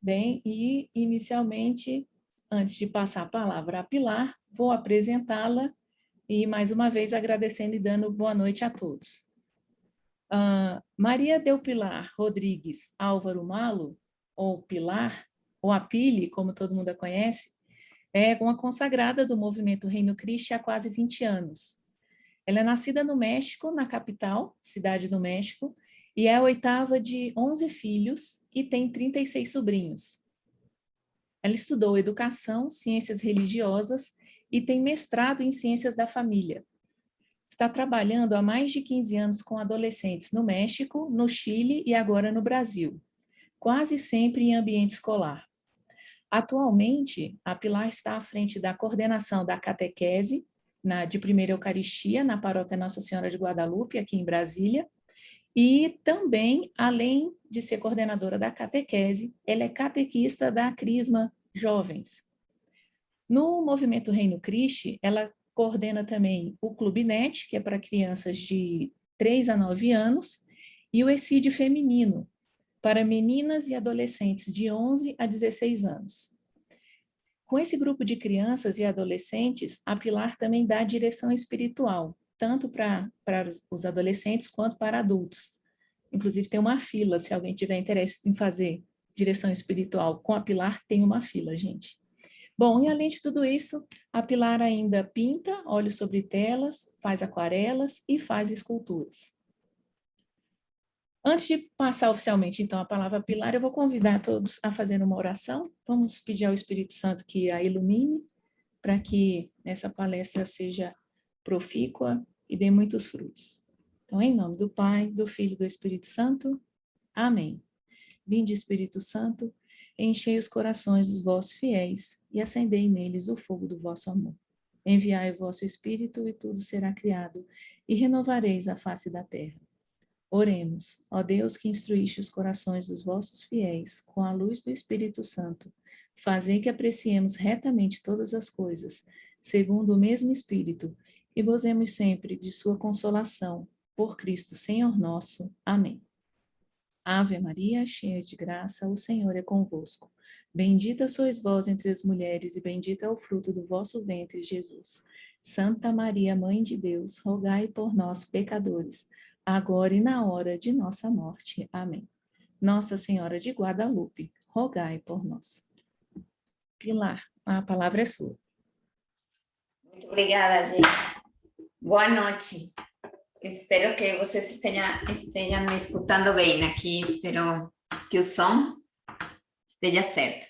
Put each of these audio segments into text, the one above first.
Bem, e inicialmente, antes de passar a palavra à Pilar, vou apresentá-la e mais uma vez agradecendo e dando boa noite a todos. Maria Del Pilar Rodrigues Álvaro Malo, ou Pilar, ou a Pili, como todo mundo a conhece, é uma consagrada do movimento Reino Cristo há quase 20 anos. Ela é nascida no México, na capital, cidade do México, e é a oitava de 11 filhos e tem 36 sobrinhos. Ela estudou educação, ciências religiosas e tem mestrado em ciências da família. Está trabalhando há mais de 15 anos com adolescentes no México, no Chile e agora no Brasil, quase sempre em ambiente escolar. Atualmente, a Pilar está à frente da coordenação da catequese de Primeira Eucaristia na paróquia Nossa Senhora de Guadalupe, aqui em Brasília, e também, além de ser coordenadora da catequese, ela é catequista da Crisma Jovens. No Movimento Reino Cristo, ela coordena também o Clube NET, que é para crianças de 3 a 9 anos, e o ECID feminino, para meninas e adolescentes de 11 a 16 anos. Com esse grupo de crianças e adolescentes, a Pilar também dá direção espiritual, tanto para os adolescentes quanto para adultos. Inclusive, tem uma fila, se alguém tiver interesse em fazer direção espiritual com a Pilar, tem uma fila, gente. Bom, e além de tudo isso, a Pilar ainda pinta, óleo sobre telas, faz aquarelas e faz esculturas. Antes de passar oficialmente, então, a palavra a Pilar, eu vou convidar todos a fazer uma oração. Vamos pedir ao Espírito Santo que a ilumine, para que essa palestra seja profícua e dê muitos frutos. Então, em nome do Pai, do Filho e do Espírito Santo. Amém. Vinde, Espírito Santo, enchei os corações dos vossos fiéis e acendei neles o fogo do vosso amor. Enviai o vosso Espírito e tudo será criado, e renovareis a face da terra. Oremos, ó Deus que instruíste os corações dos vossos fiéis com a luz do Espírito Santo, fazei que apreciemos retamente todas as coisas, segundo o mesmo Espírito, e gozemos sempre de sua consolação. Por Cristo, Senhor nosso. Amém. Ave Maria, cheia de graça, o Senhor é convosco. Bendita sois vós entre as mulheres, e bendito é o fruto do vosso ventre, Jesus. Santa Maria, Mãe de Deus, rogai por nós, pecadores, agora e na hora de nossa morte. Amém. Nossa Senhora de Guadalupe, rogai por nós. Pilar, a palavra é sua. Muito obrigada, gente. Boa noite. Espero que vocês estejam me escutando bem aqui. Espero que o som esteja certo.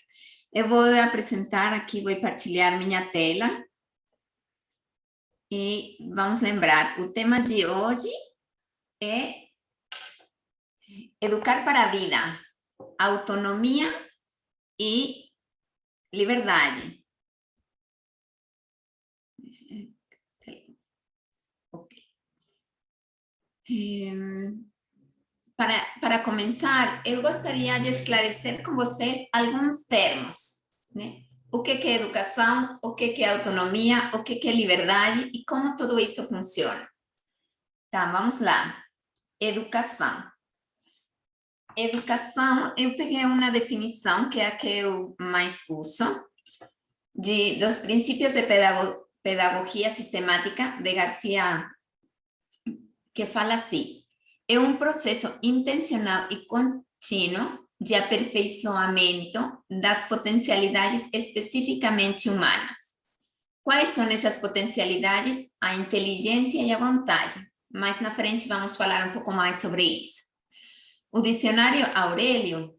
Eu vou apresentar aqui, vou partilhar minha tela. E vamos lembrar, o tema de hoje é educar para a vida, autonomia e liberdade. Para começar, eu gostaria de esclarecer com vocês alguns termos, né? O que é educação, o que é autonomia, o que é liberdade e como tudo isso funciona. Tá, vamos lá. Educação. Educação, eu peguei uma definição, que é a que eu mais uso, dos princípios de pedagogia sistemática de Garcia, que fala assim: é um processo intencional e contínuo de aperfeiçoamento das potencialidades especificamente humanas. Quais são essas potencialidades? A inteligência e a vontade. Mais na frente vamos falar um pouco mais sobre isso. O dicionário Aurélio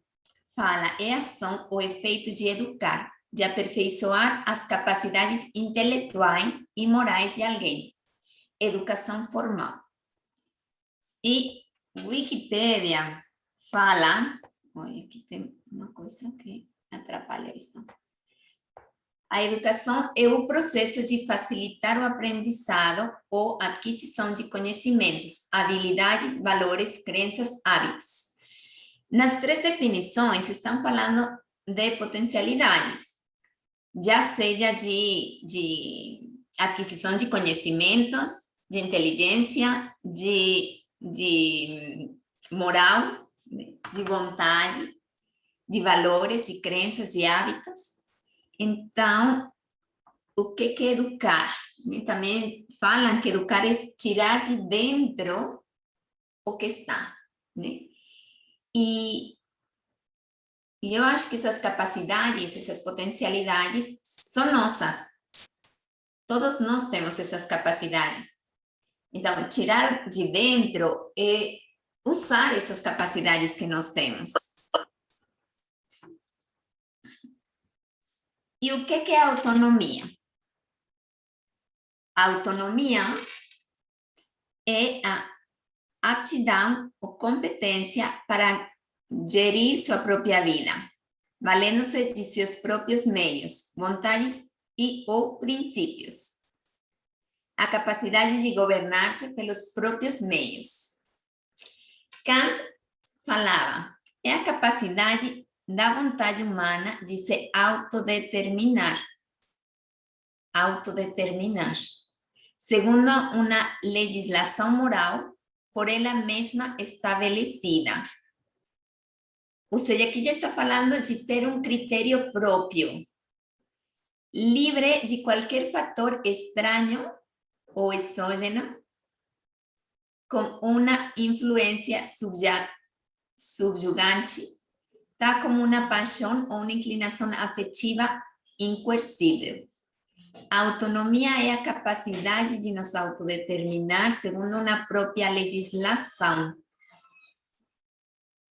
fala: é a ação ou efeito de educar, de aperfeiçoar as capacidades intelectuais e morais de alguém. Educação formal. E Wikipedia fala... Olha, aqui tem uma coisa que atrapalha isso. A educação é o processo de facilitar o aprendizado ou aquisição de conhecimentos, habilidades, valores, crenças, hábitos. Nas três definições, estão falando de potencialidades, já seja de aquisição de conhecimentos, de inteligência, de moral, de vontade. de valores, de crenças, de hábitos. Então, o que é educar? Também falam que educar é tirar de dentro o que está, né? E eu acho que essas capacidades, essas potencialidades são nossas. Todos nós temos essas capacidades. Então, tirar de dentro é usar essas capacidades que nós temos. E o que é autonomia? A autonomia é a aptidão ou competência para gerir sua própria vida, valendo-se de seus próprios meios, vontades e ou princípios. A capacidade de governar-se pelos próprios meios. Kant falava, é a capacidade da vontade humana de se autodeterminar. Autodeterminar. Segundo uma legislação moral por ela mesma estabelecida. Ou seja, aqui já está falando de ter um critério próprio, livre de qualquer fator estranho ou exógeno, com uma influência subjugante, tal como uma paixão ou uma inclinação afetiva incoercível. A autonomia é a capacidade de nos autodeterminar segundo uma própria legislação.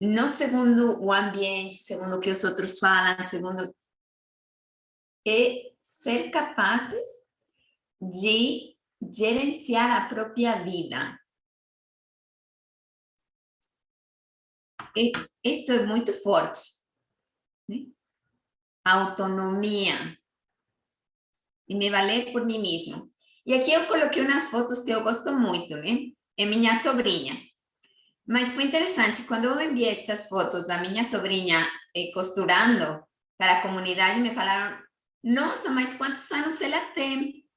Não segundo o ambiente, segundo o que os outros falam, segundo... É ser capazes de gerenciar a própria vida. Isto é muito forte, né? Autonomia. E me valer por mim mesmo. E aqui eu coloquei umas fotos que eu gosto muito, né? É minha sobrinha. Mas foi interessante, quando eu enviei estas fotos da minha sobrinha costurando para a comunidade, me falaram, nossa, mas quantos anos ela tem?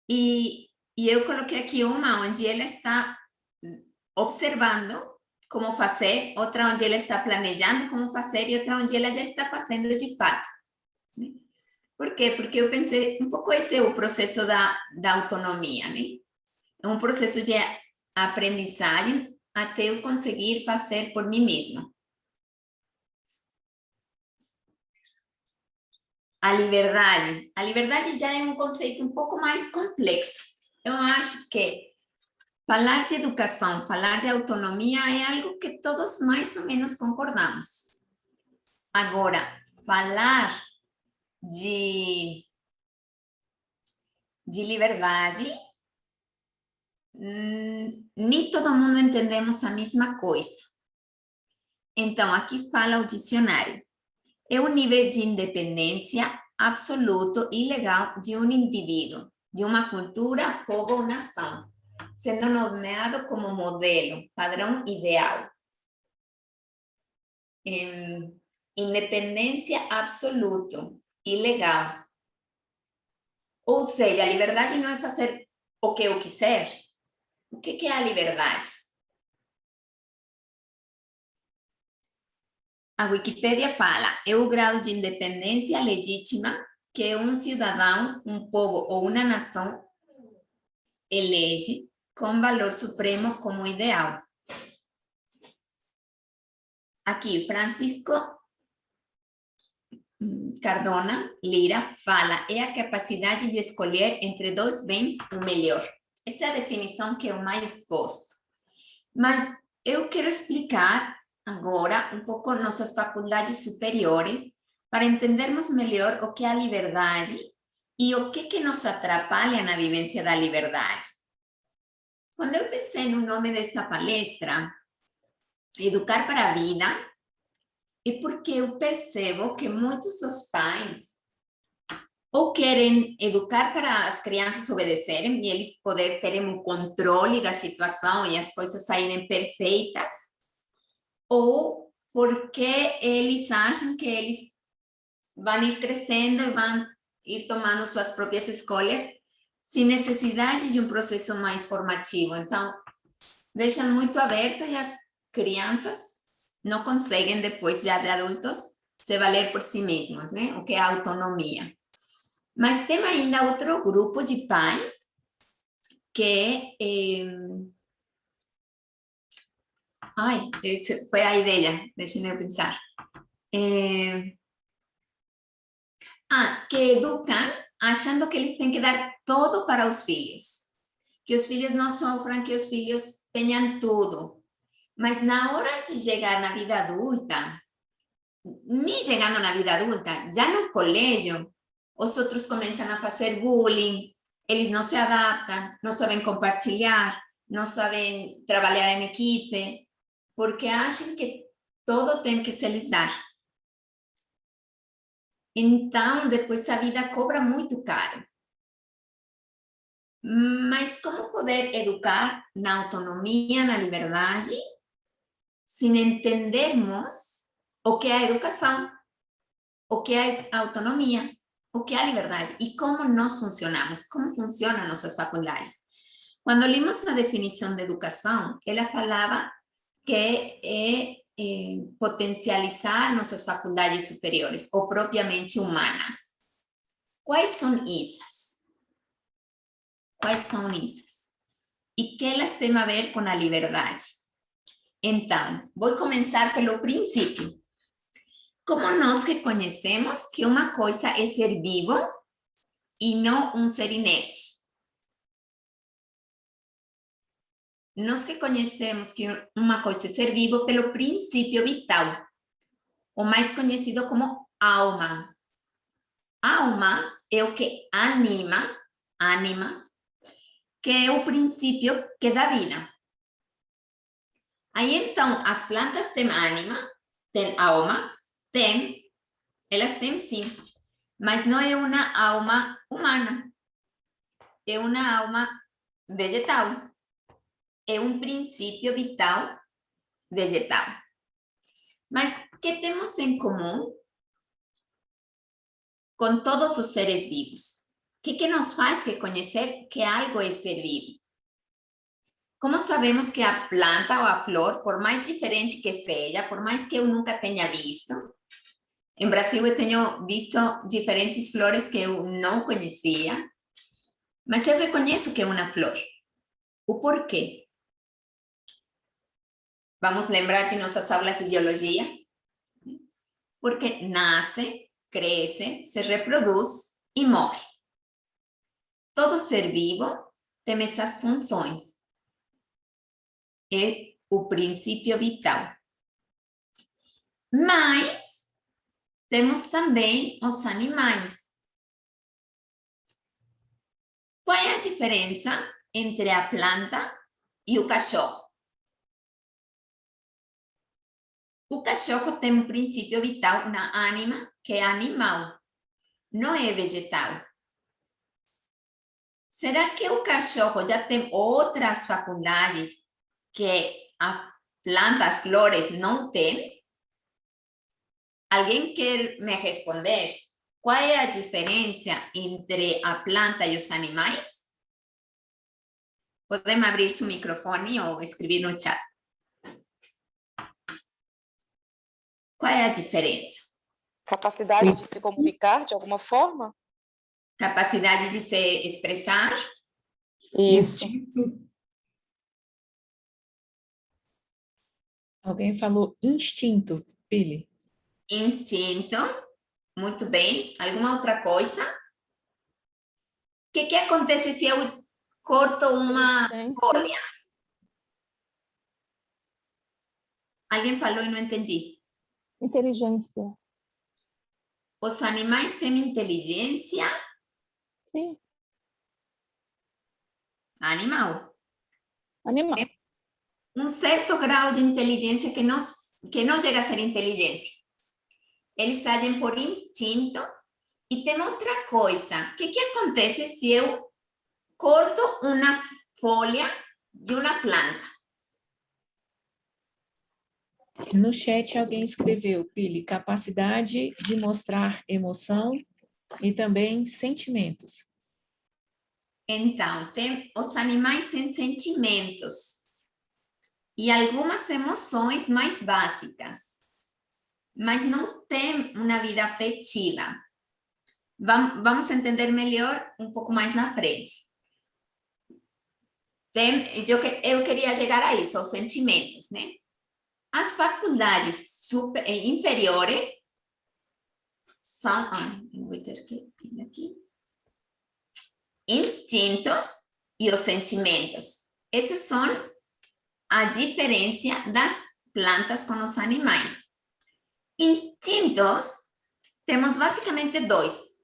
E eu coloquei aqui uma onde ela está observando como fazer, outra onde ela está planejando como fazer e outra onde ela já está fazendo de fato. Por quê? Porque eu pensei, um pouco esse é o processo da autonomia, né? É um processo de aprendizagem até eu conseguir fazer por mim mesma. A liberdade já é um conceito um pouco mais complexo. Eu acho que falar de educação, falar de autonomia é algo que todos mais ou menos concordamos. Agora, falar de liberdade, nem todo mundo entendemos a mesma coisa. Então, aqui fala o dicionário. É um nível de independência absoluto e legal de um indivíduo, de uma cultura, povo ou nação, sendo nomeado como modelo, padrão ideal. Independência absoluta e legal. Ou seja, a liberdade não é fazer o que eu quiser. O que é a liberdade? A Wikipédia fala, é o grau de independência legítima que um cidadão, um povo ou uma nação elege com valor supremo como ideal. Aqui, Francisco Cardona Lira fala, é a capacidade de escolher entre dois bens o melhor. Essa é a definição que eu mais gosto. Mas eu quero explicar agora um pouco nossas faculdades superiores para entendermos melhor o que é a liberdade e o que nos atrapalha na vivência da liberdade. Quando eu pensei no nome desta palestra, Educar para a Vida, é porque eu percebo que muitos dos pais ou querem educar para as crianças obedecerem e eles poderem terem um controle da situação e as coisas saírem perfeitas, ou porque eles acham que eles vão ir crescendo e vão ir tomando suas próprias escolhas sem necessidade de um processo mais formativo. Então, deixam muito aberto e as crianças não conseguem, depois já de adultos, se valer por si mesmos, né? O que é a autonomia. Mas tem ainda outro grupo de pais que ai, essa foi a ideia, deixa eu pensar. Que educam achando que eles têm que dar tudo para os filhos. Que os filhos não sofram, que os filhos tenham tudo. Mas na hora de chegar na vida adulta, nem chegando na vida adulta, já no colégio, os outros começam a fazer bullying, eles não se adaptam, não sabem compartilhar, não sabem trabalhar em equipe, porque acham que todo tem que se lhes dar. Então, depois a vida cobra muito caro. Mas como poder educar na autonomia, na liberdade, sem entendermos o que é a educação, o que é a autonomia, o que é a liberdade e como nós funcionamos, como funcionam nossas faculdades. Quando lemos a definição de educação, ela falava que é potencializar nossas faculdades superiores ou propriamente humanas. Quais são essas? Quais são essas? E que elas têm a ver com a liberdade? Então, vou começar pelo princípio. Como nós reconhecemos que uma coisa é ser vivo e não um ser inerte? Nós reconhecemos que uma coisa é ser vivo pelo princípio vital, o mais conhecido como alma. Alma é o que anima, que é o princípio que dá vida. Aí então, as plantas têm ânima, têm alma, elas têm sim, mas não é uma alma humana, é uma alma vegetal, é um princípio vital vegetal. Mas o que temos em comum com todos os seres vivos? O que nos faz reconhecer que algo é ser vivo? Como sabemos que a planta ou a flor, por mais diferente que seja, por mais que eu nunca tenha visto, em Brasil eu tenho visto diferentes flores que eu não conhecia, mas eu reconheço que é uma flor. O porquê? Vamos lembrar de nossas aulas de biologia? Porque nasce, cresce, se reproduz e morre. Todo ser vivo tem essas funções. É o princípio vital. Mas temos também os animais. Qual é a diferença entre a planta e o cachorro? O cachorro tem um princípio vital na ânima, que é animal, não é vegetal. Será que o cachorro já tem outras faculdades que a planta, as flores, não têm? Alguém quer me responder? Qual é a diferença entre a planta e os animais? Podem abrir seu microfone ou escrever no chat. Qual é a diferença? Capacidade de se comunicar de alguma forma? Capacidade de se expressar? Isso. Instinto. Alguém falou instinto, Pili. Instinto. Muito bem. Alguma outra coisa? O que acontece se eu corto uma folha? Alguém falou e não entendi. Inteligência. Os animais têm inteligência? Sim. Animal. Animal. Tem um certo grau de inteligência que não chega a ser inteligência. Eles agem por instinto. E tem outra coisa. O que acontece se eu corto uma folha de uma planta? No chat alguém escreveu, Pili, capacidade de mostrar emoção e também sentimentos. Então, os animais têm sentimentos. e algumas emoções mais básicas, mas não tem uma vida afetiva. Vamos entender melhor um pouco mais na frente. Eu queria chegar a isso, aos sentimentos, né? As faculdades inferiores são, vou ter que ir aqui, instintos e os sentimentos. Essas são a diferença das plantas com os animais. Instintos, temos basicamente dois,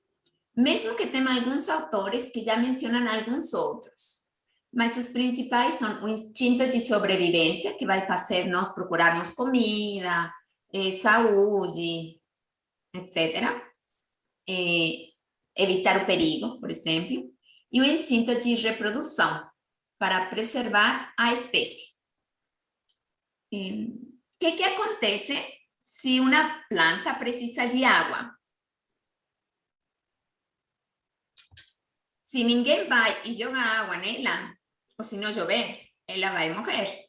mesmo que tenham alguns autores que já mencionam alguns outros. Mas os principais são o instinto de sobrevivência, que vai fazer nós procurarmos comida, saúde, etc. Evitar o perigo, por exemplo. E o instinto de reprodução, para preservar a espécie. O que acontece se uma planta precisa de água? Se ninguém vai e joga água nela, ou se não chover, ela vai morrer.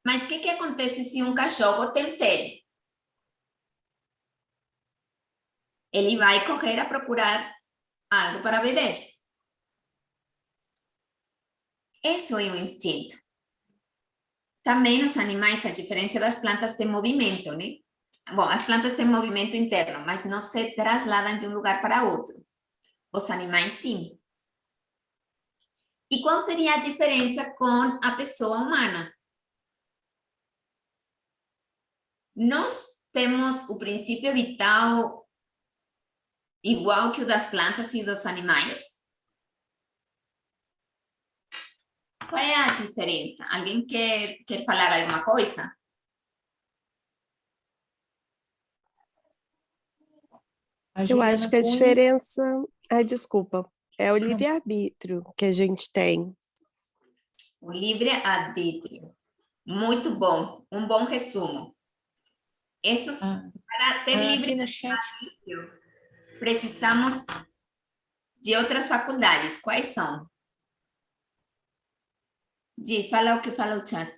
Mas o que acontece se um cachorro tem sede? Ele vai correr a procurar algo para beber. Esse é o instinto. Também os animais, a diferença das plantas, têm movimento, né? Bom, as plantas têm movimento interno, mas não se trasladam de um lugar para outro. Os animais, sim. E qual seria a diferença com a pessoa humana? Nós temos o princípio vital igual que o das plantas e dos animais? Qual é a diferença? Alguém quer falar alguma coisa? Eu acho que a diferença... Ai, desculpa. É o livre-arbítrio que a gente tem. O livre-arbítrio. Muito bom. Um bom resumo. Para ter livre-arbítrio, precisamos de outras faculdades. Quais são? Fala o que fala o chat.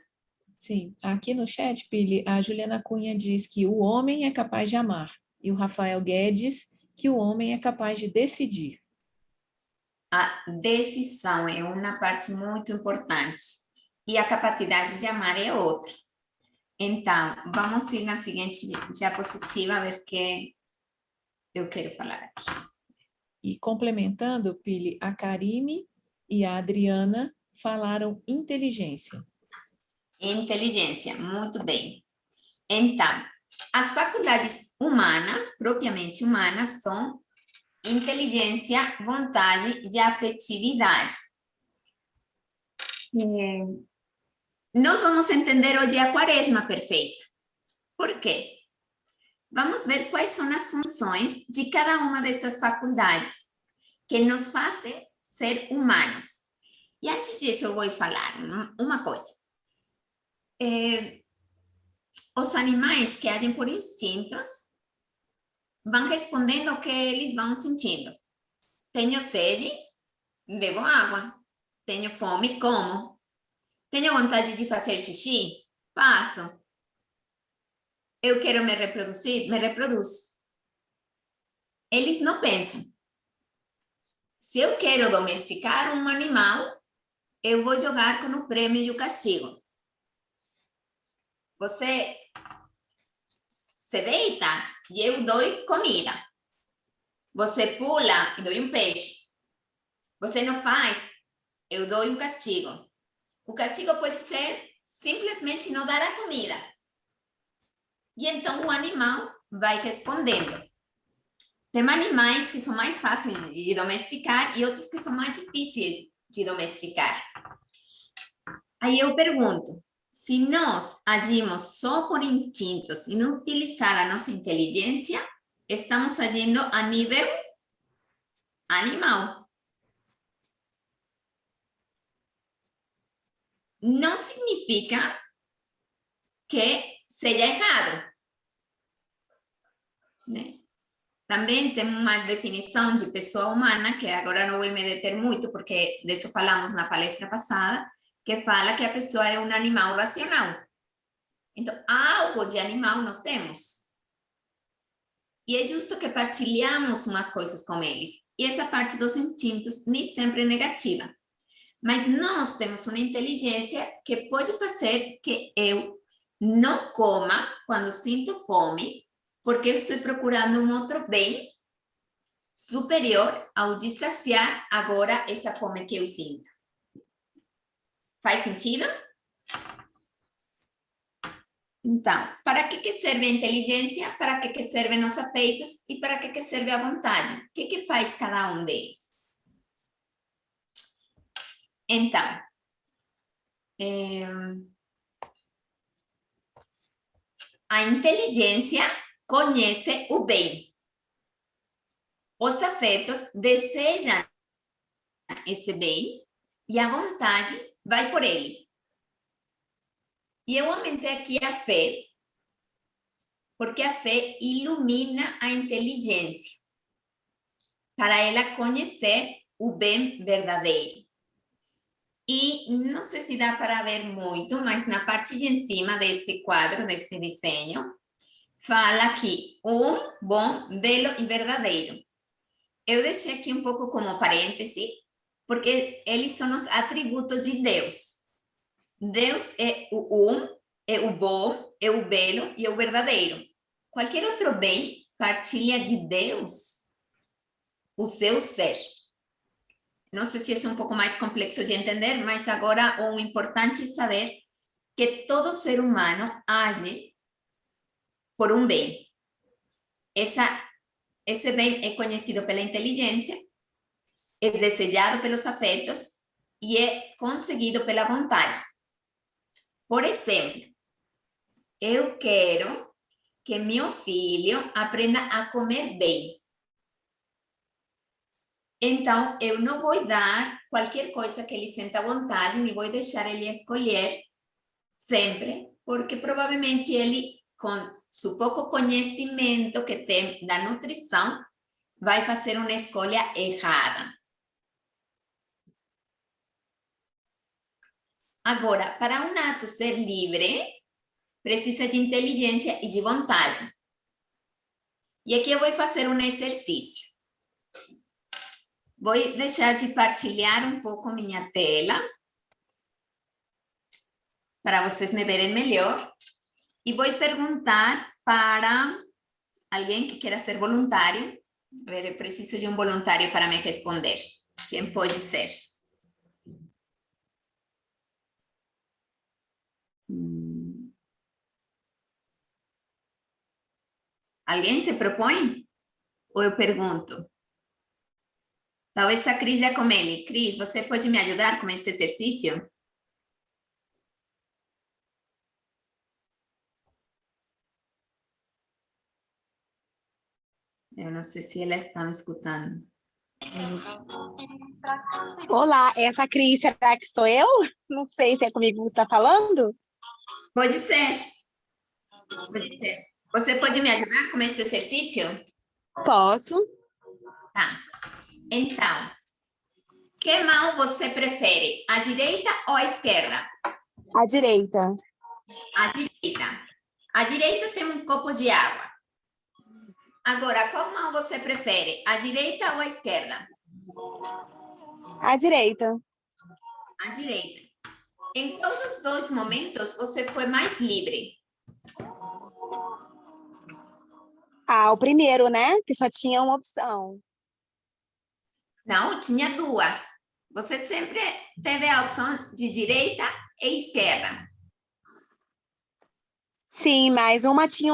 Sim, aqui no chat, Pili, a Juliana Cunha diz que o homem é capaz de amar. E o Rafael Guedes que o homem é capaz de decidir. A decisão é uma parte muito importante. E a capacidade de amar é outra. Então, vamos ir na seguinte diapositiva, ver o que eu quero falar aqui. E complementando, Pili, a Karime e a Adriana falaram inteligência. Inteligência, muito bem. Então, as faculdades humanas, propriamente humanas, são inteligência, vontade e afetividade. Nós vamos entender hoje a quaresma perfeita. Por quê? Vamos ver quais são as funções de cada uma destas faculdades que nos fazem ser humanos. E antes disso, eu vou falar uma coisa. Os animais que agem por instintos vão respondendo ao que eles vão sentindo. Tenho sede, bebo água. Tenho fome, como. Tenho vontade de fazer xixi? Faço. Eu quero me reproduzir? Me reproduzo. Eles não pensam. Se eu quero domesticar um animal, eu vou jogar com o prêmio e o castigo. Você se deita e eu dou comida. Você pula e dou um peixe. Você não faz, eu dou um castigo. O castigo pode ser simplesmente não dar a comida. E então o animal vai respondendo. Tem animais que são mais fáceis de domesticar e outros que são mais difíceis de domesticar. Aí eu pergunto, se nós agimos só por instintos e não utilizar a nossa inteligência, estamos agindo a nível animal. Não significa que seja errado, né? Também tem uma definição de pessoa humana, que agora não vou me deter muito, porque disso falamos na palestra passada, que fala que a pessoa é um animal racional. Então, algo de animal nós temos. E é justo que partilhamos umas coisas com eles. E essa parte dos instintos nem sempre é negativa. Mas nós temos uma inteligência que pode fazer que eu não coma quando sinto fome, porque eu estou procurando um outro bem superior ao de saciar agora essa fome que eu sinto. Faz sentido? Então, para que serve a inteligência? Para que servem os afeitos? E para que serve a vontade? O que faz cada um deles? Então, a inteligência conhece o bem. Os afetos desejam esse bem e a vontade vai por ele. E eu aumentei aqui a fé, porque a fé ilumina a inteligência para ela conhecer o bem verdadeiro. E não sei se dá para ver muito, mas na parte de cima desse quadro, desse desenho, fala aqui, bom, belo e verdadeiro. Eu deixei aqui um pouco como parênteses, porque eles são os atributos de Deus. Deus é o é o bom, é o belo e é o verdadeiro. Qualquer outro bem partilha de Deus o seu ser. Não sei se é um pouco mais complexo de entender, mas agora o importante é saber que todo ser humano age por um bem. Esse bem é conhecido pela inteligência, é desejado pelos afetos e é conseguido pela vontade. Por exemplo, eu quero que meu filho aprenda a comer bem. Então, eu não vou dar qualquer coisa que ele sinta vontade, nem vou deixar ele escolher sempre, porque provavelmente ele, com seu pouco conhecimento que tem da nutrição, vai fazer uma escolha errada. Agora, para um ato ser livre, precisa de inteligência e de vontade. E aqui eu vou fazer um exercício. Vou deixar de partilhar um pouco minha tela, para vocês me verem melhor. E vou perguntar para alguém que queira ser voluntário. A ver, eu preciso de um voluntário para me responder. Quem pode ser? Alguém se propõe? Ou eu pergunto? Talvez a Cris já com ele. Cris, você pode me ajudar com esse exercício? Eu não sei se ela está me escutando. Olá, essa Cris, será que sou eu? Não sei se é comigo que você está falando. Pode ser. Pode ser. Você pode me ajudar com esse exercício? Posso. Tá. Então, que mão você prefere? A direita ou a esquerda? À direita. A direita. A direita tem um copo de água. Agora, qual mão você prefere? A direita ou a esquerda? À direita. A direita. Em todos os dois momentos, você foi mais livre. Ah, o primeiro, né? Que só tinha uma opção. Não, tinha duas. Você sempre teve a opção de direita e esquerda. Sim, mas uma tinha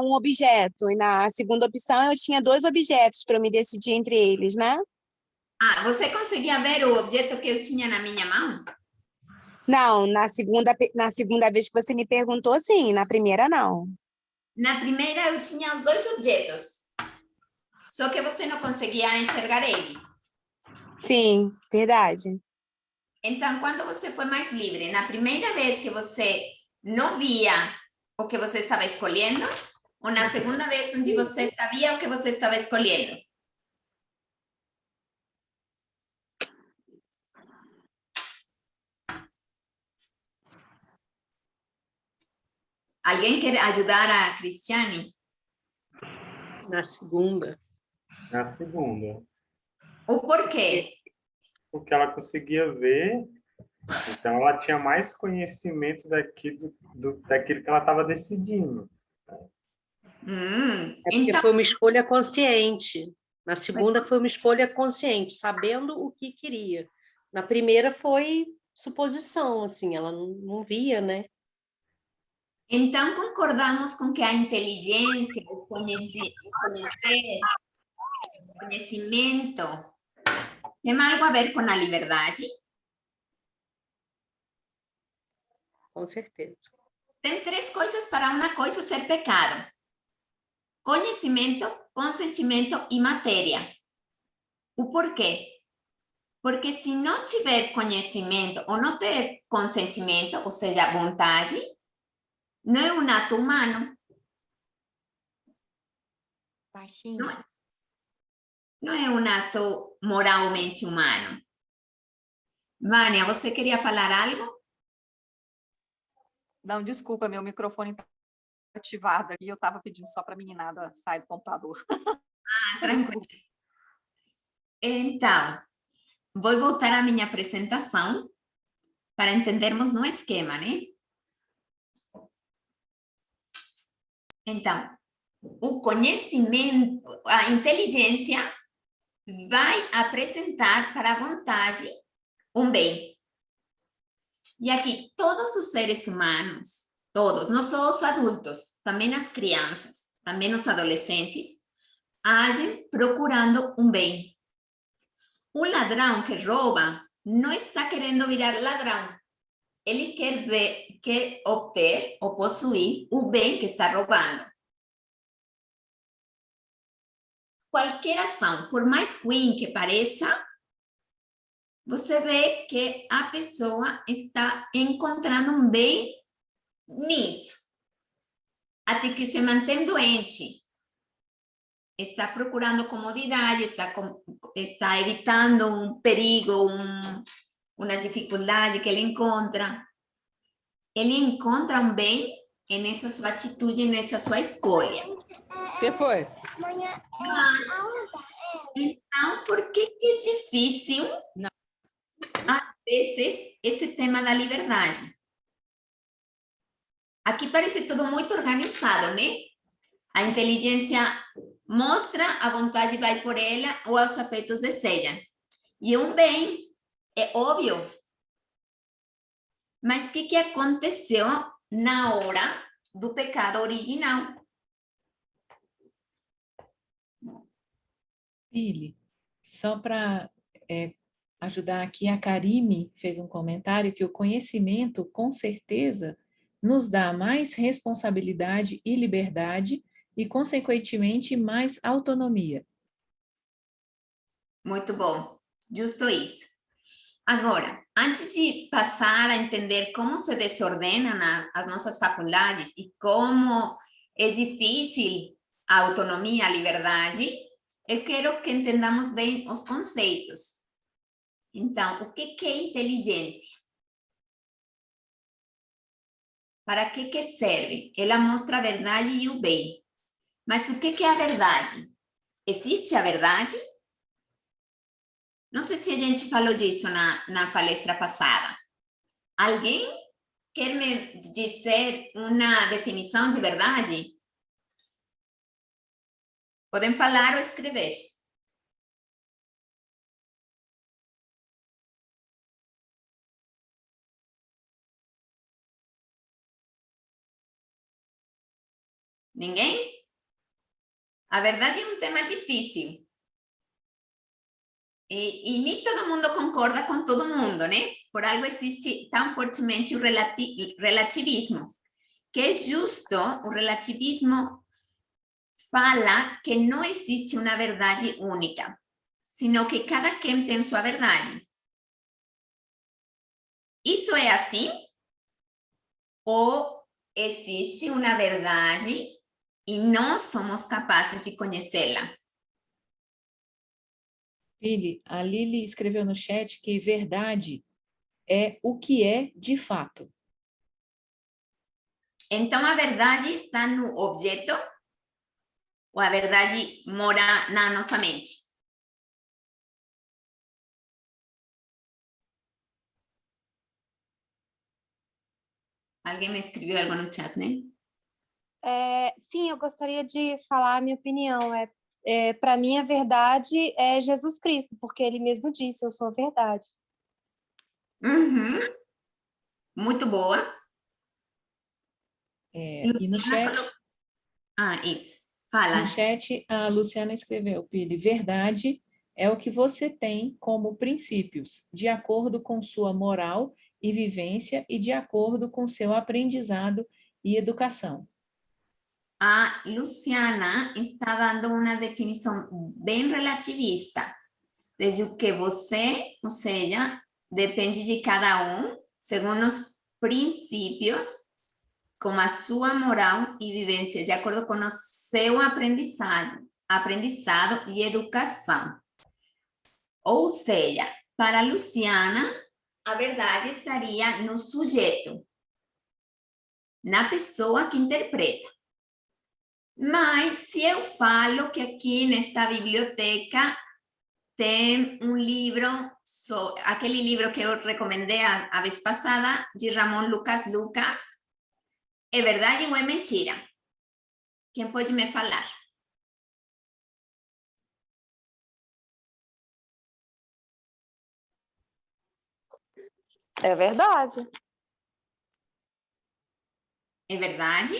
um objeto, e na segunda opção eu tinha dois objetos para eu me decidir entre eles, né? Ah, você conseguia ver o objeto que eu tinha na minha mão? Não, na segunda vez que você me perguntou, sim, na primeira não. Na primeira eu tinha os dois objetos. Só que você não conseguia enxergar eles. Sim, verdade. Então, quando você foi mais livre? Na primeira vez que você não via o que você estava escolhendo? Ou na segunda vez onde você sabia o que você estava escolhendo? Alguém quer ajudar a Cristiane? Na segunda. Na segunda. O porquê? Porque ela conseguia ver, então ela tinha mais conhecimento daquilo que ela estava decidindo. É porque Então, foi uma escolha consciente. Na segunda foi uma escolha consciente, sabendo o que queria. Na primeira foi suposição, assim, ela não via, né? então concordamos com que a inteligência, o conhecimento, tem algo a ver com a liberdade? Com certeza. Tem três coisas para uma coisa ser pecado: conhecimento, consentimento e matéria. O porquê? Porque se não tiver conhecimento ou não ter consentimento, ou seja, vontade, não é um ato humano. Baixinho. Não é um ato moralmente humano. Vânia, você queria falar algo? Não, desculpa, meu microfone está ativado aqui, eu estava pedindo só para a meninada sair do computador. Tranquilo. Então, vou voltar à minha apresentação para entendermos no esquema, né? Então, o conhecimento, a inteligência vai apresentar para a vontade um bem. E aqui, todos os seres humanos, todos, não só os adultos, também as crianças, também os adolescentes, agem procurando um bem. O ladrão que rouba não está querendo virar ladrão. Ele quer obter ou possuir o bem que está roubando. Qualquer ação, por mais ruim que pareça, você vê que a pessoa está encontrando um bem nisso. Até que se mantém doente. Está procurando comodidade, está evitando um perigo, uma dificuldade que ele encontra. Ele encontra um bem nessa sua atitude, nessa sua escolha. O que foi? Então, por que é difícil, às vezes, esse tema da liberdade? Aqui parece tudo muito organizado, né? A inteligência mostra, a vontade vai por ela, ou os afetos desejam. E um bem, é óbvio. Mas o que aconteceu na hora do pecado original? Pili, só para ajudar aqui, a Karime fez um comentário que o conhecimento, com certeza, nos dá mais responsabilidade e liberdade e, consequentemente, mais autonomia. Muito bom, justo isso. Agora, antes de passar a entender como se desordenam as nossas faculdades e como é difícil a autonomia, a liberdade, eu quero que entendamos bem os conceitos. Então, o que é inteligência? Para que serve? Ela mostra a verdade e o bem. Mas o que é a verdade? Existe a verdade? Não sei se a gente falou disso na palestra passada. Alguém quer me dizer uma definição de verdade? Podem falar ou escrever. Ninguém? A verdade é um tema difícil. E nem todo mundo concorda com todo mundo, né? Por algo existe tão fortemente o relativismo, que é justo, o relativismo fala que não existe uma verdade única, sino que cada quem tem sua verdade. Isso é assim? Ou existe uma verdade e nós somos capazes de conhecê-la? Pili, a Lili escreveu no chat que verdade é o que é de fato. Então, a verdade está no objeto ou a verdade mora na nossa mente? Alguém me escreveu algo no chat, né? Sim, eu gostaria de falar a minha opinião. Para mim, a verdade é Jesus Cristo, porque ele mesmo disse, eu sou a verdade. Uhum. Muito boa. E no chat, isso. Fala. no chat, a Luciana escreveu, Pili, verdade é o que você tem como princípios, de acordo com sua moral e vivência e de acordo com seu aprendizado e educação. A Luciana está dando uma definição bem relativista. Desde o que você, ou seja, depende de cada um, segundo os princípios, como a sua moral e vivência, de acordo com o seu aprendizado e educação. Ou seja, para Luciana, a verdade estaria no sujeito, na pessoa que interpreta. Mas se eu falo que aqui nesta biblioteca tem um livro, aquele livro que eu recomendei a vez passada, de Ramon Lucas Lucas, é verdade ou é mentira? Quem pode me falar? É verdade. É verdade?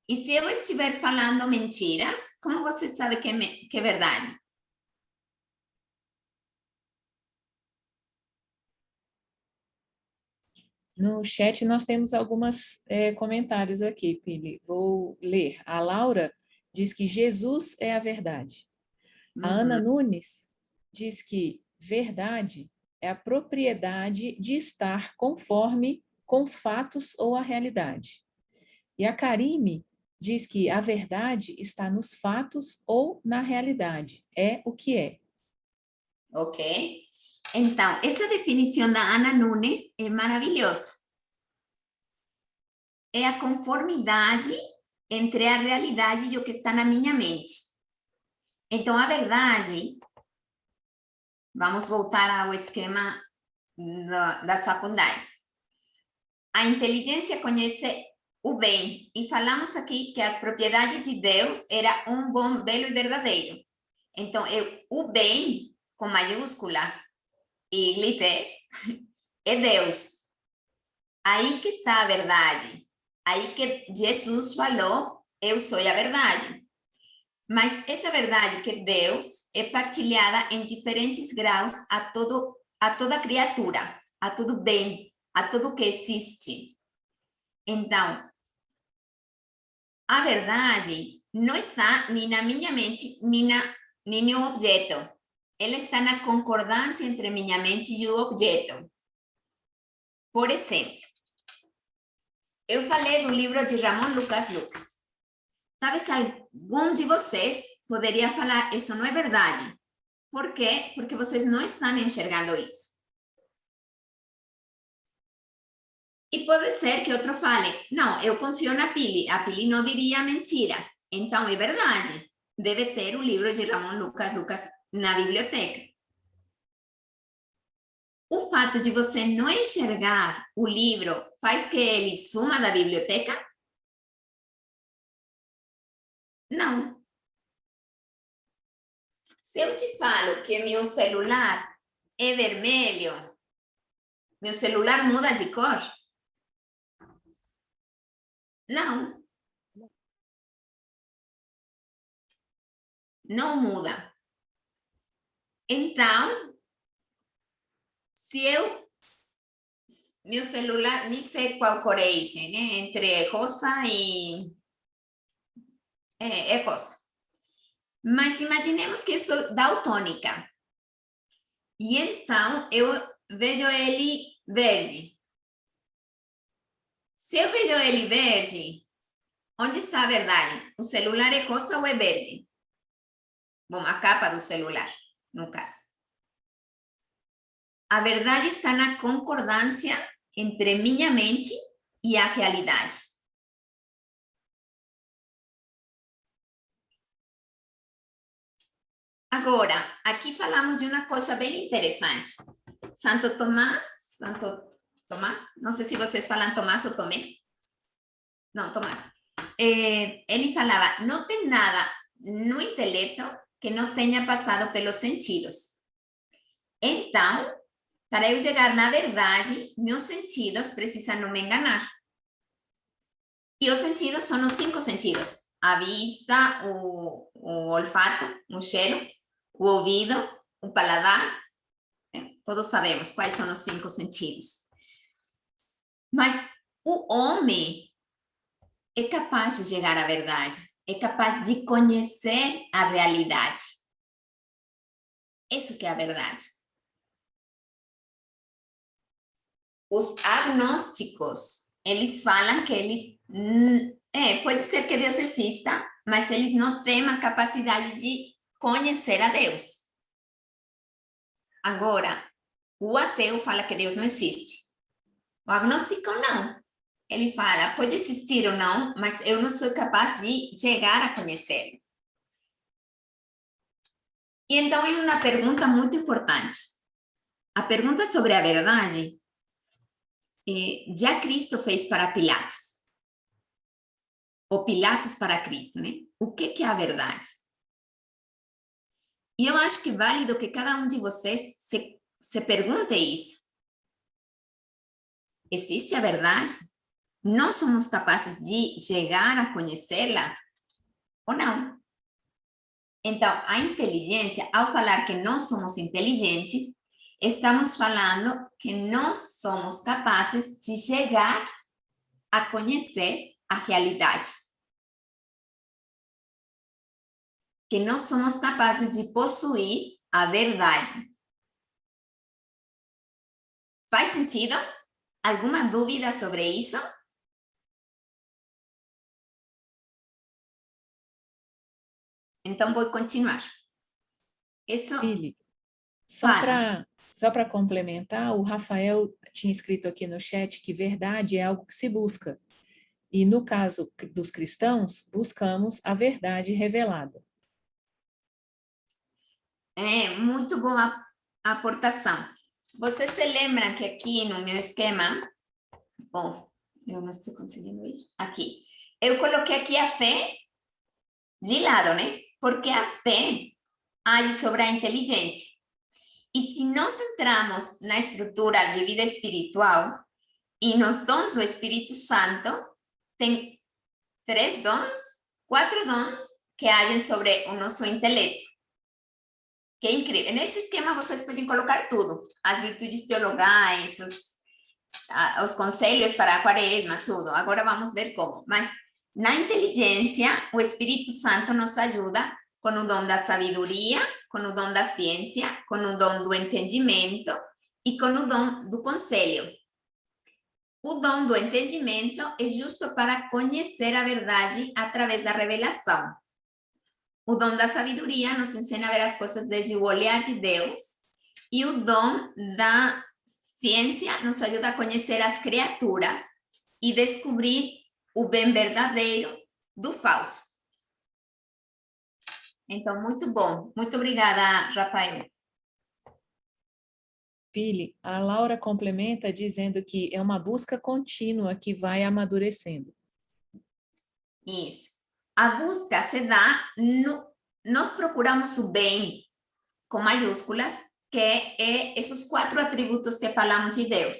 E se eu estiver falando mentiras, como você sabe que é verdade? No chat nós temos alguns comentários aqui, Pili. Vou ler. A Laura diz que Jesus é a verdade. A Ana Nunes diz que verdade é a propriedade de estar conforme com os fatos ou a realidade. E a Karime diz que a verdade está nos fatos ou na realidade. É o que é. Ok. Então, essa definição da Ana Nunes é maravilhosa. É a conformidade entre a realidade e o que está na minha mente. Então, a verdade, vamos voltar ao esquema das faculdades. A inteligência conhece o bem, e falamos aqui que as propriedades de Deus era um bom, belo e verdadeiro. Então, o bem, com maiúsculas e glitter, é Deus. Aí que está a verdade. Aí que Jesus falou, eu sou a verdade. Mas essa verdade que Deus é partilhada em diferentes graus a toda criatura, a todo bem, a tudo que existe. Então, a verdade não está nem na minha mente, nem no objeto. Ela está na concordância entre minha mente e o objeto. Por exemplo, eu falei do livro de Ramon Lucas Lucas. Talvez algum de vocês poderia falar, isso não é verdade. Por quê? Porque vocês não estão enxergando isso. E pode ser que outro fale, não, eu confio na Pili, a Pili não diria mentiras. Então, é verdade. Deve ter o livro de Ramon Lucas Lucas na biblioteca. O fato de você não enxergar o livro faz que ele suma da biblioteca? Não. Se eu te falo que meu celular é vermelho, meu celular muda de cor? Não. Não muda. Então, se meu celular, nem sei qual cor é esse, né? Entre rosa e... É rosa. Mas imaginemos que eu sou daltônica. E então, eu vejo ele verde. Se eu vejo ele verde, onde está a verdade? O celular é rosa ou é verde? Bom, a capa do celular, no caso. A verdade está na concordância entre minha mente e a realidade. Agora, aqui falamos de uma coisa bem interessante. Santo Tomás, não sei se vocês falam Tomás ou Tomé. Não, Tomás. Ele falava, não tem nada no intelecto que não tenha passado pelos sentidos. Então, para eu chegar na verdade, meus sentidos precisam não me enganar. E os sentidos são os 5 sentidos. A vista, o olfato, o cheiro, o ouvido, o paladar. Todos sabemos quais são os 5 sentidos. Mas o homem é capaz de chegar à verdade. É capaz de conhecer a realidade. Isso que é a verdade. Os agnósticos, eles falam que eles... pode ser que Deus exista, mas eles não têm a capacidade de conhecer a Deus. Agora, o ateu fala que Deus não existe. O agnóstico não. Ele fala, pode existir ou não, mas eu não sou capaz de chegar a conhecê-lo. E então, é uma pergunta muito importante. A pergunta sobre a verdade, já Cristo fez para Pilatos. Ou Pilatos para Cristo, né? O que é a verdade? E eu acho que é válido que cada um de vocês se pergunte isso. Existe a verdade? Nós somos capazes de chegar a conhecê-la ou não? Então, a inteligência, ao falar que nós somos inteligentes, estamos falando que nós somos capazes de chegar a conhecer a realidade. Que nós somos capazes de possuir a verdade. Faz sentido? Alguma dúvida sobre isso? Então, vou continuar. Isso... Fili, só para complementar, o Rafael tinha escrito aqui no chat que verdade é algo que se busca. E no caso dos cristãos, buscamos a verdade revelada. Muito boa aportação. Você se lembra que aqui no meu esquema... Bom, eu não estou conseguindo isso. Aqui. Eu coloquei aqui a fé de lado, né? Porque a fé age sobre a inteligência. E se nós entramos na estrutura de vida espiritual e nos dons do Espírito Santo, tem 4 dons que agem sobre o nosso intelecto. Que é incrível. Neste esquema vocês podem colocar tudo. As virtudes teologais, os conselhos para a quaresma, tudo. Agora vamos ver como. Mas na inteligência, o Espírito Santo nos ajuda com o dom da sabedoria, com o dom da ciência, com o dom do entendimento e com o dom do conselho. O dom do entendimento é justo para conhecer a verdade através da revelação. O dom da sabedoria nos ensina a ver as coisas desde o olhar de Deus. E o dom da ciência nos ajuda a conhecer as criaturas e descobrir o bem verdadeiro do falso. Então, muito bom. Muito obrigada, Rafael. Pili, a Laura complementa dizendo que é uma busca contínua que vai amadurecendo. Isso. A busca se dá, nós procuramos o bem, com maiúsculas, que é esses 4 atributos que falamos de Deus.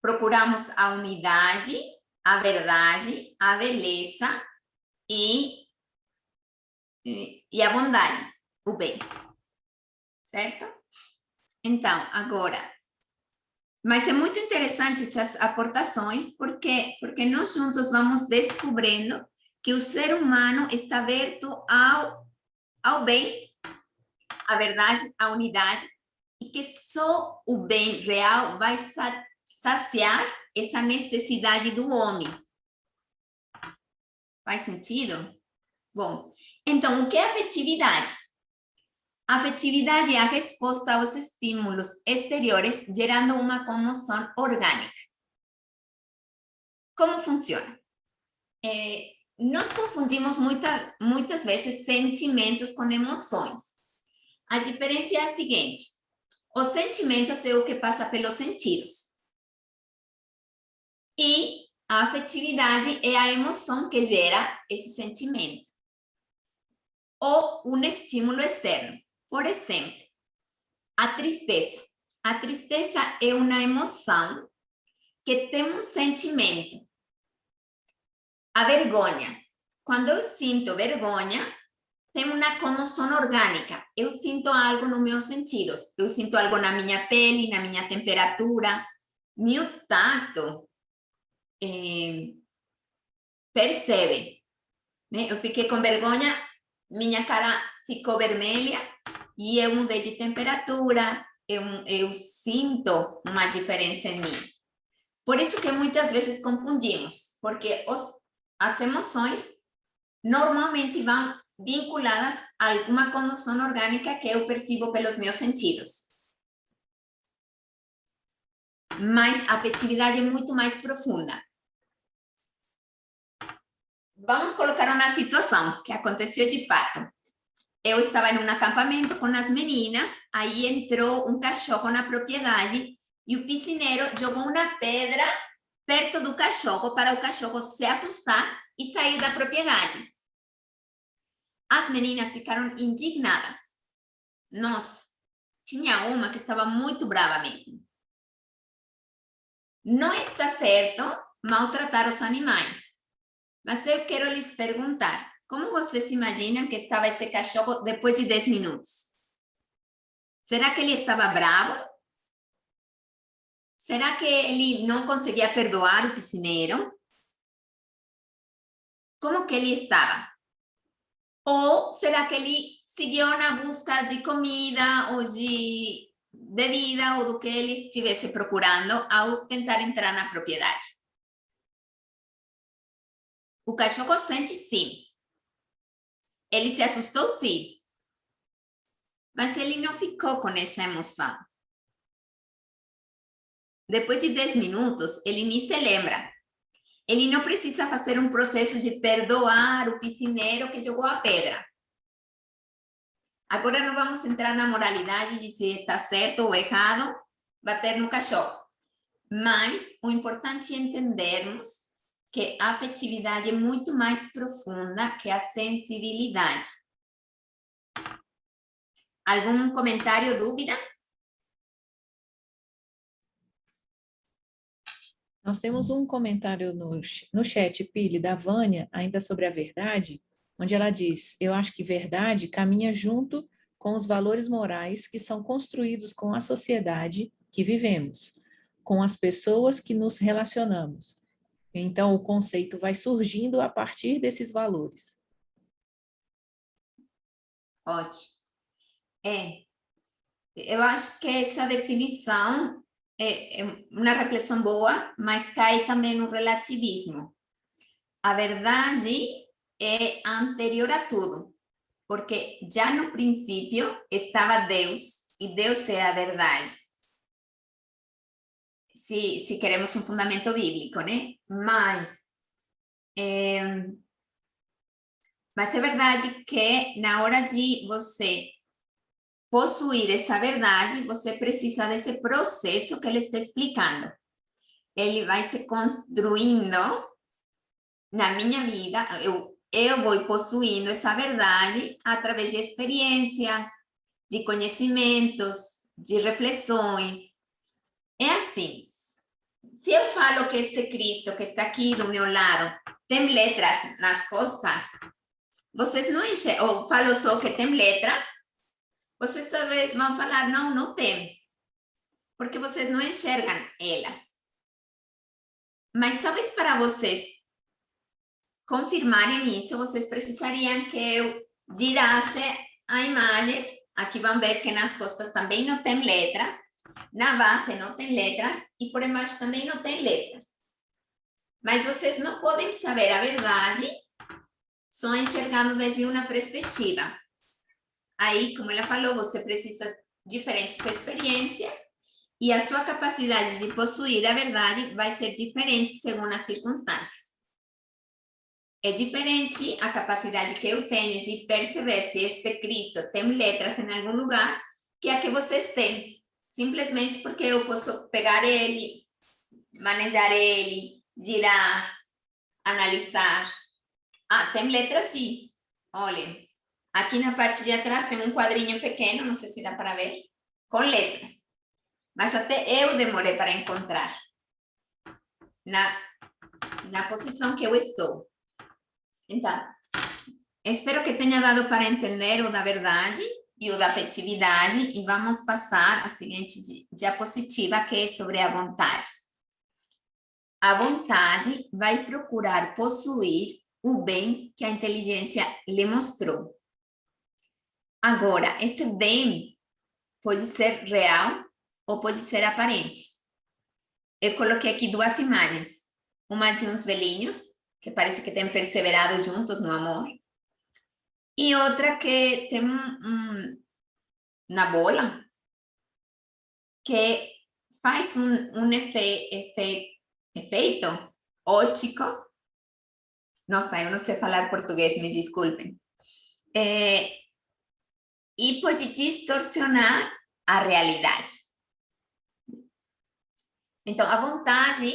Procuramos a unidade, a verdade, a beleza e a bondade, o bem. Certo? Então, agora... Mas é muito interessante essas aportações, porque nós juntos vamos descobrindo que o ser humano está aberto ao bem, à verdade, à unidade, e que só o bem real vai saciar essa necessidade do homem. Faz sentido? Bom, então, o que é afetividade? A afetividade é a resposta aos estímulos exteriores, gerando uma comoção orgânica. como funciona? Nós confundimos muitas vezes sentimentos com emoções. A diferença é a seguinte: os sentimentos é o que passa pelos sentidos. E a afetividade é a emoção que gera esse sentimento. Ou um estímulo externo. Por exemplo, a tristeza. A tristeza é uma emoção que tem um sentimento. A vergonha. Quando eu sinto vergonha, tem uma comoção orgânica. Eu sinto algo nos meus sentidos. Eu sinto algo na minha pele, na minha temperatura. Meu tato percebe. Né? Eu fiquei com vergonha, minha cara ficou vermelha e eu mudei de temperatura. Eu sinto uma diferença em mim. Por isso que muitas vezes confundimos, porque as emoções normalmente vão vinculadas a alguma comoção orgânica que eu percebo pelos meus sentidos. Mas a afetividade é muito mais profunda. Vamos colocar uma situação que aconteceu de fato. Eu estava em um acampamento com as meninas, aí entrou um cachorro na propriedade e o piscineiro jogou uma pedra perto do cachorro para o cachorro se assustar e sair da propriedade. As meninas ficaram indignadas. Nossa, tinha uma que estava muito brava mesmo. Não está certo maltratar os animais, mas eu quero lhes perguntar, como vocês imaginam que estava esse cachorro depois de 10 minutos? Será que ele estava bravo? Será que ele não conseguia perdoar o piscineiro? Como que ele estava? Ou será que ele seguiu na busca de comida ou de bebida ou do que ele estivesse procurando ao tentar entrar na propriedade? O cachorro sente sim. Ele se assustou sim. Mas ele não ficou com essa emoção. Depois de 10 minutos, ele nem se lembra. Ele não precisa fazer um processo de perdoar o piscineiro que jogou a pedra. Agora não vamos entrar na moralidade de se está certo ou errado bater no cachorro. Mas o importante é entendermos que a afetividade é muito mais profunda que a sensibilidade. Algum comentário, dúvida? Nós temos um comentário no chat, Pili, da Vânia, ainda sobre a verdade, onde ela diz: eu acho que verdade caminha junto com os valores morais que são construídos com a sociedade que vivemos, com as pessoas que nos relacionamos. Então, o conceito vai surgindo a partir desses valores. Ótimo. Eu acho que essa definição é uma reflexão boa, mas cai também no relativismo. A verdade é anterior a tudo, porque já no princípio estava Deus, e Deus é a verdade. Se queremos um fundamento bíblico, né? Mas é verdade que na hora de você possuir essa verdade, você precisa desse processo que ele está explicando. Ele vai se construindo na minha vida, eu vou possuindo essa verdade através de experiências, de conhecimentos, de reflexões. É assim, se eu falo que este Cristo que está aqui do meu lado tem letras nas costas, vocês não enxergam, ou falo só que tem letras, vocês talvez vão falar, não tem, porque vocês não enxergam elas. Mas talvez para vocês confirmarem isso, vocês precisariam que eu girasse a imagem. Aqui vão ver que nas costas também não tem letras, na base não tem letras e por embaixo também não tem letras. Mas vocês não podem saber a verdade só enxergando desde uma perspectiva. Aí, como ela falou, você precisa de diferentes experiências E a sua capacidade de possuir a verdade vai ser diferente segundo as circunstâncias. É diferente a capacidade que eu tenho de perceber se este Cristo tem letras em algum lugar que a que vocês têm. Simplesmente porque eu posso pegar ele, manejar ele, girar, analisar. Ah, tem letra sim. Olhem, aqui na parte de atrás tem um quadrinho pequeno, não sei se dá para ver, com letras. Mas até eu demorei para encontrar na posição que eu estou. Então, espero que tenha dado para entender o da verdade e o da afetividade, e vamos passar à seguinte diapositiva, que é sobre a vontade. A vontade vai procurar possuir o bem que a inteligência lhe mostrou. Agora, esse bem pode ser real ou pode ser aparente. Eu coloquei aqui duas imagens. Uma de uns velhinhos, que parece que têm perseverado juntos no amor, e outra que tem na bola, que faz um efeito óptico. Nossa, eu não sei falar português, me desculpem. E pode distorcionar a realidade. Então, a vontade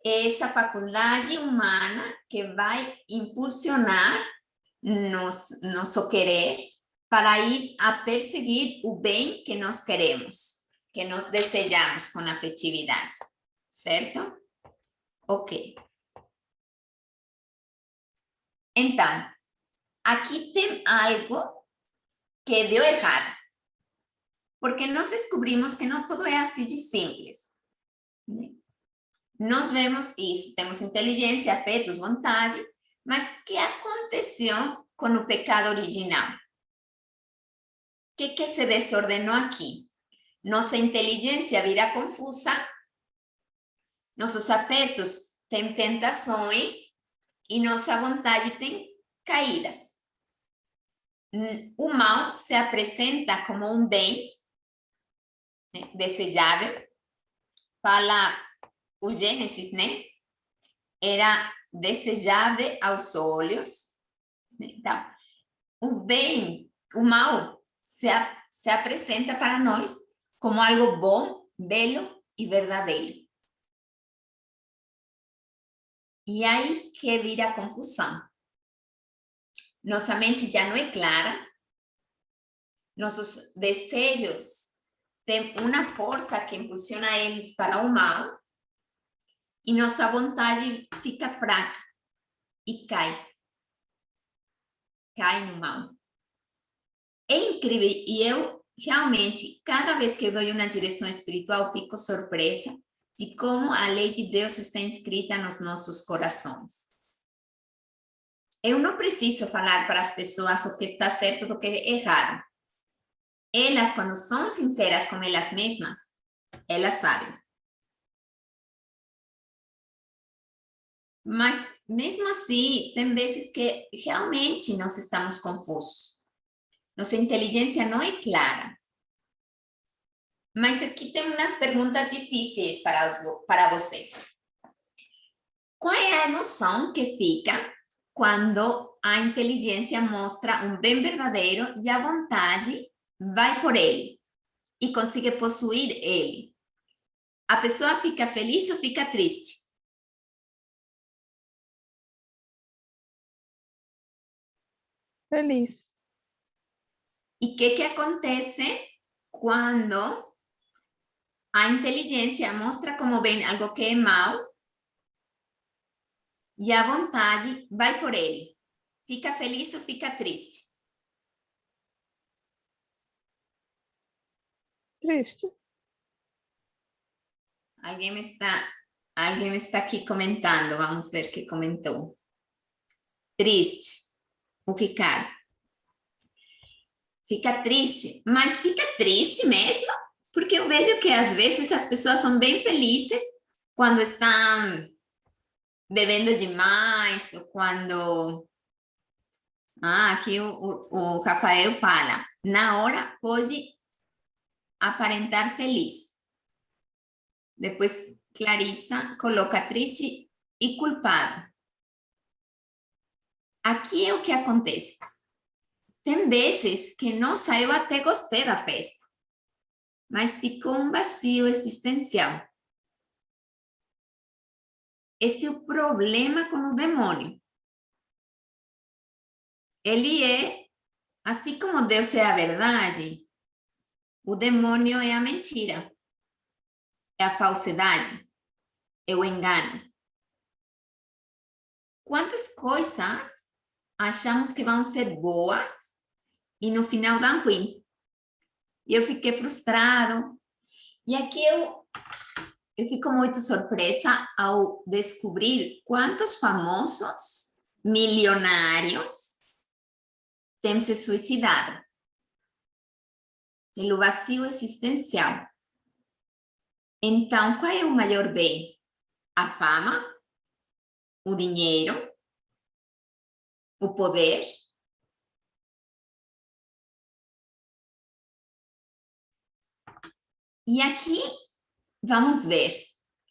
é essa faculdade humana que vai impulsionar nosso querer para ir a perseguir o bem que nós queremos, que nós desejamos com afetividade, certo? Ok. Então, aqui tem algo que deu errado, porque nós descobrimos que não tudo é assim de simples. Nós vemos isso, temos inteligência, afetos, vontade, mas o que aconteceu com o pecado original? O que se desordenou aqui? Nossa inteligência vira confusa, nossos afetos têm tentações e nossa vontade tem caídas. O mal se apresenta como um bem, né, desejável. Fala o Gênesis, né? Era desejável aos olhos. Então, o bem, o mal se apresenta para nós como algo bom, belo e verdadeiro. E aí que vira a confusão. Nossa mente já não é clara, nossos desejos têm uma força que impulsiona eles para o mal, e nossa vontade fica fraca e cai no mal. É incrível, e eu realmente, cada vez que eu dou uma direção espiritual, fico surpresa de como a lei de Deus está inscrita nos nossos corações. Eu não preciso falar para as pessoas o que está certo do que é errado. Elas, quando são sinceras com elas mesmas, elas sabem. Mas, mesmo assim, tem vezes que realmente nós estamos confusos. Nossa inteligência não é clara. Mas aqui tem umas perguntas difíceis para vocês. Qual é a emoção que fica quando a inteligência mostra um bem verdadeiro e a vontade vai por ele e consegue possuir ele? A pessoa fica feliz ou fica triste? Feliz. E o que acontece quando a inteligência mostra como bem algo que é mal e a vontade vai por ele? Fica feliz ou fica triste? Triste. Alguém está aqui comentando, vamos ver quem comentou. Triste, o Ricardo. Fica triste, mas fica triste mesmo, porque eu vejo que às vezes as pessoas são bem felizes quando estão bebendo demais, ou quando... aqui o Rafael fala, na hora pode aparentar feliz, Depois, Clarissa coloca triste e culpado. Aqui é o que acontece. Tem vezes que, nossa, eu até gostei da festa, mas ficou um vazio existencial. Esse é o problema com o demônio. Ele é, assim como Deus é a verdade, o demônio é a mentira, é a falsidade, é o engano. Quantas coisas achamos que vão ser boas e no final dão ruim? E eu fiquei frustrado. E aqui eu fico muito surpresa ao descobrir quantos famosos milionários têm se suicidado pelo vazio existencial. Então, qual é o maior bem? A fama? O dinheiro? O poder? E aqui vamos ver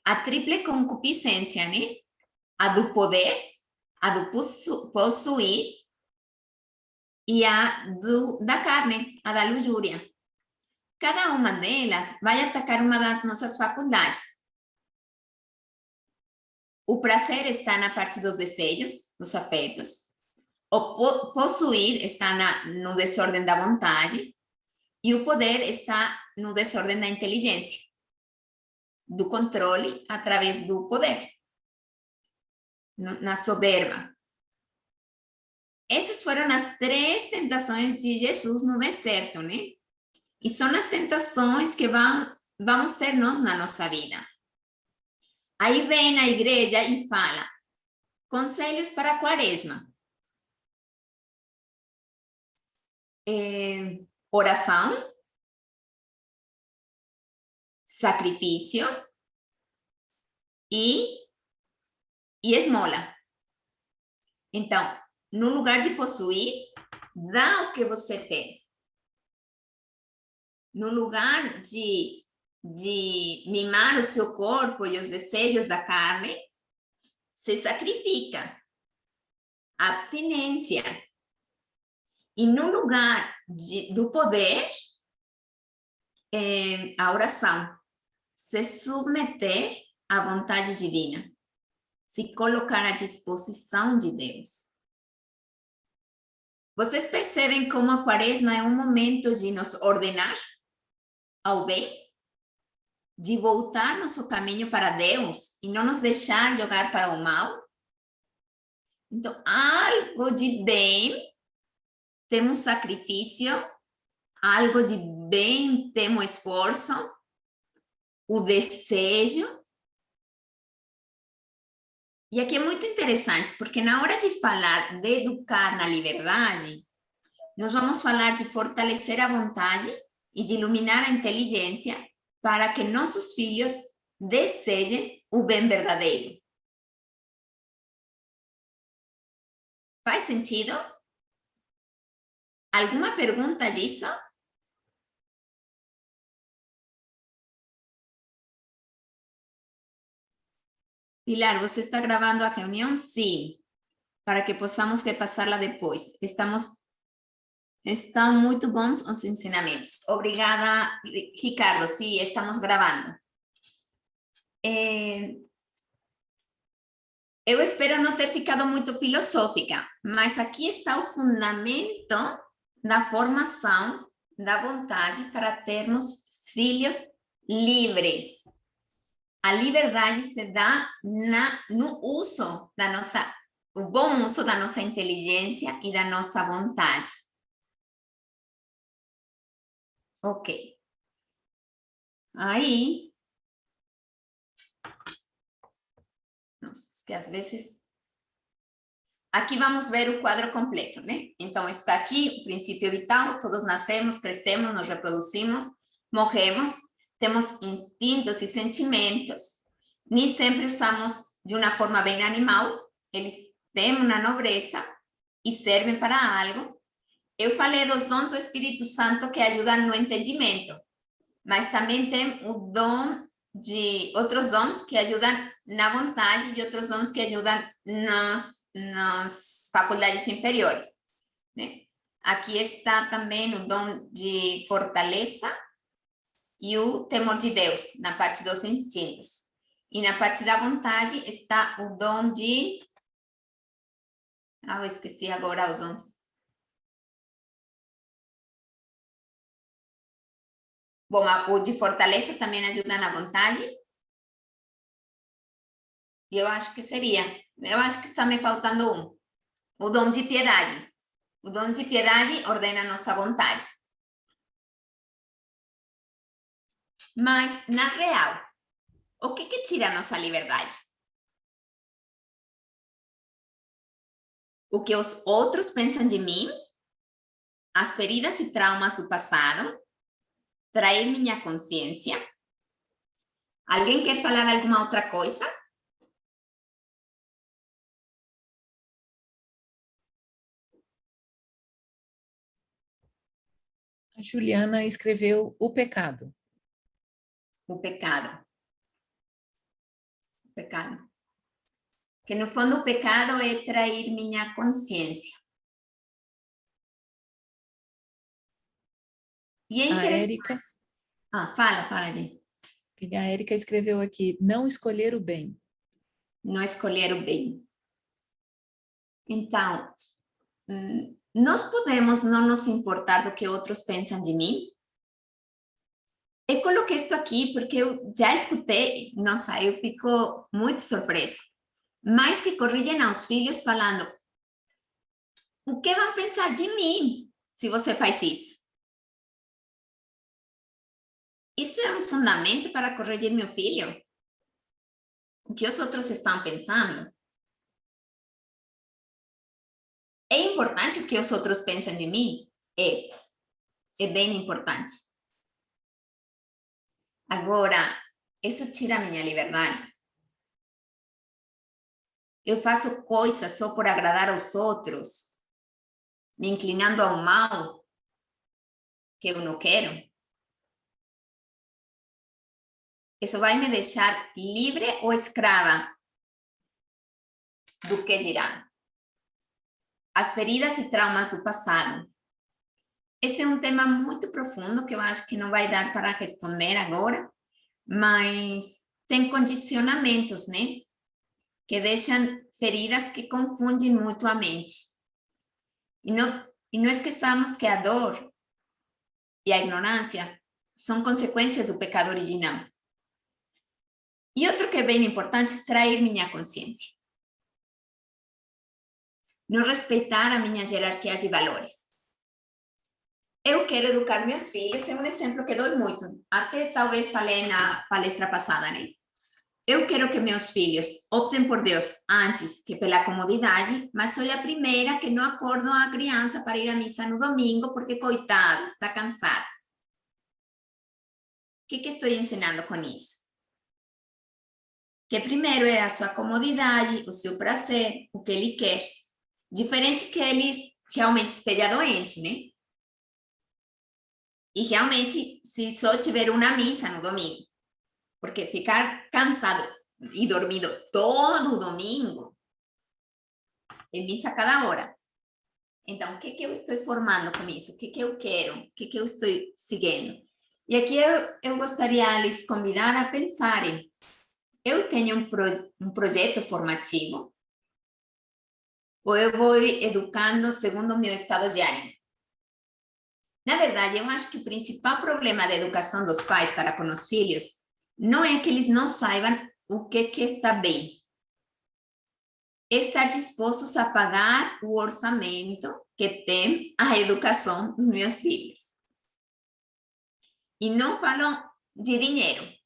a triple concupiscência, né? A do poder, a do possuir e a da carne, a da luxúria. Cada uma delas vai atacar uma das nossas faculdades. O prazer está na parte dos desejos, dos afetos. O possuir está no desordem da vontade. E o poder está no desordem da inteligência, do controle através do poder, na soberba. Essas foram as 3 tentações de Jesus no deserto, né? E são as tentações que vamos ter nós na nossa vida. Aí vem a igreja e fala, conselhos para a quaresma. Oração, sacrifício e esmola. Então, no lugar de possuir, dá o que você tem. No lugar de mimar o seu corpo e os desejos da carne, se sacrifica. Abstinência. E no lugar do poder, a oração. Se submeter à vontade divina. Se colocar à disposição de Deus. Vocês percebem como a quaresma é um momento de nos ordenar ao bem? De voltar nosso caminho para Deus e não nos deixar jogar para o mal? Então, algo de bem, temos sacrifício, algo de bem, temos esforço, o desejo. E aqui é muito interessante, porque na hora de falar de educar na liberdade, nós vamos falar de fortalecer a vontade e de iluminar a inteligência para que nossos filhos desejem o bem verdadeiro. Faz sentido? Alguma pergunta disso? Pilar, você está gravando a reunião? Sim, para que possamos repassá-la depois. Estão muito bons os ensinamentos. Obrigada, Ricardo. Sim, estamos gravando. Eu espero não ter ficado muito filosófica, mas aqui está o fundamento da formação da vontade para termos filhos livres. A liberdade se dá no uso da o bom uso da nossa inteligência e da nossa vontade. Ok. Aí, nossa, que às vezes... Aqui vamos ver o quadro completo, né? Então, está aqui o princípio vital, todos nascemos, crescemos, nos reproduzimos, morremos, temos instintos e sentimentos. Nem sempre usamos de uma forma bem animal, eles têm uma nobreza e servem para algo. Eu falei dos dons do Espírito Santo que ajudam no entendimento, mas também tem o dom de outros dons que ajudam na vontade e outros dons que ajudam nas faculdades inferiores, né? Aqui está também o dom de fortaleza e o temor de Deus, na parte dos instintos. E na parte da vontade está o dom de... eu esqueci agora os dons. Bom, o de fortaleza também ajuda na vontade. E eu acho que seria. Eu acho que está me faltando um. O dom de piedade. O dom de piedade ordena a nossa vontade. Mas, na real, o que tira a nossa liberdade? O que os outros pensam de mim? As feridas e traumas do passado? Trair minha consciência? Alguém quer falar alguma outra coisa? A Juliana escreveu o pecado. O pecado. O pecado. Que no fundo o pecado é trair minha consciência. E é interessante. Érica, Fala, gente. a Érica escreveu aqui, não escolher o bem. Não escolher o bem. Então, nós podemos não nos importar do que outros pensam de mim? Eu coloquei isto aqui porque eu já escutei, nossa, eu fico muito surpresa. Mães que corrigem aos filhos falando, o que vão pensar de mim se você faz isso? Isso é um fundamento para corrigir meu filho? O que os outros estão pensando? É importante o que os outros pensam de mim? É bem importante. Agora, isso tira a minha liberdade. Eu faço coisas só por agradar aos outros, me inclinando ao mal que eu não quero. Isso vai me deixar livre ou escrava do que dirão? As feridas e traumas do passado. Esse é um tema muito profundo que eu acho que não vai dar para responder agora, mas tem condicionamentos, né? Que deixam feridas que confundem mutuamente. E não esqueçamos que a dor e a ignorância são consequências do pecado original. E outro que é bem importante é trair minha consciência. Não respeitar a minha hierarquia de valores. Eu quero educar meus filhos, é um exemplo que dói muito. Até talvez falei na palestra passada, né? Eu quero que meus filhos optem por Deus antes que pela comodidade, mas sou a primeira que não acordo a criança para ir à missa no domingo, porque, coitado, está cansada. O que estou ensinando com isso? Que primeiro é a sua comodidade, o seu prazer, o que ele quer. Diferente que ele realmente esteja doente, né? E realmente, se só tiver uma missa no domingo, porque ficar cansado e dormido todo o domingo é missa a cada hora. Então, o que eu estou formando com isso? O que eu quero? O que eu estou seguindo? E aqui eu gostaria de lhes convidar a pensarem. Eu tenho um projeto formativo ou eu vou educando segundo o meu estado de ânimo? Na verdade, eu acho que o principal problema da educação dos pais para com os filhos não é que eles não saibam o que está bem. É estar dispostos a pagar o orçamento que tem a educação dos meus filhos. E não falo de dinheiro.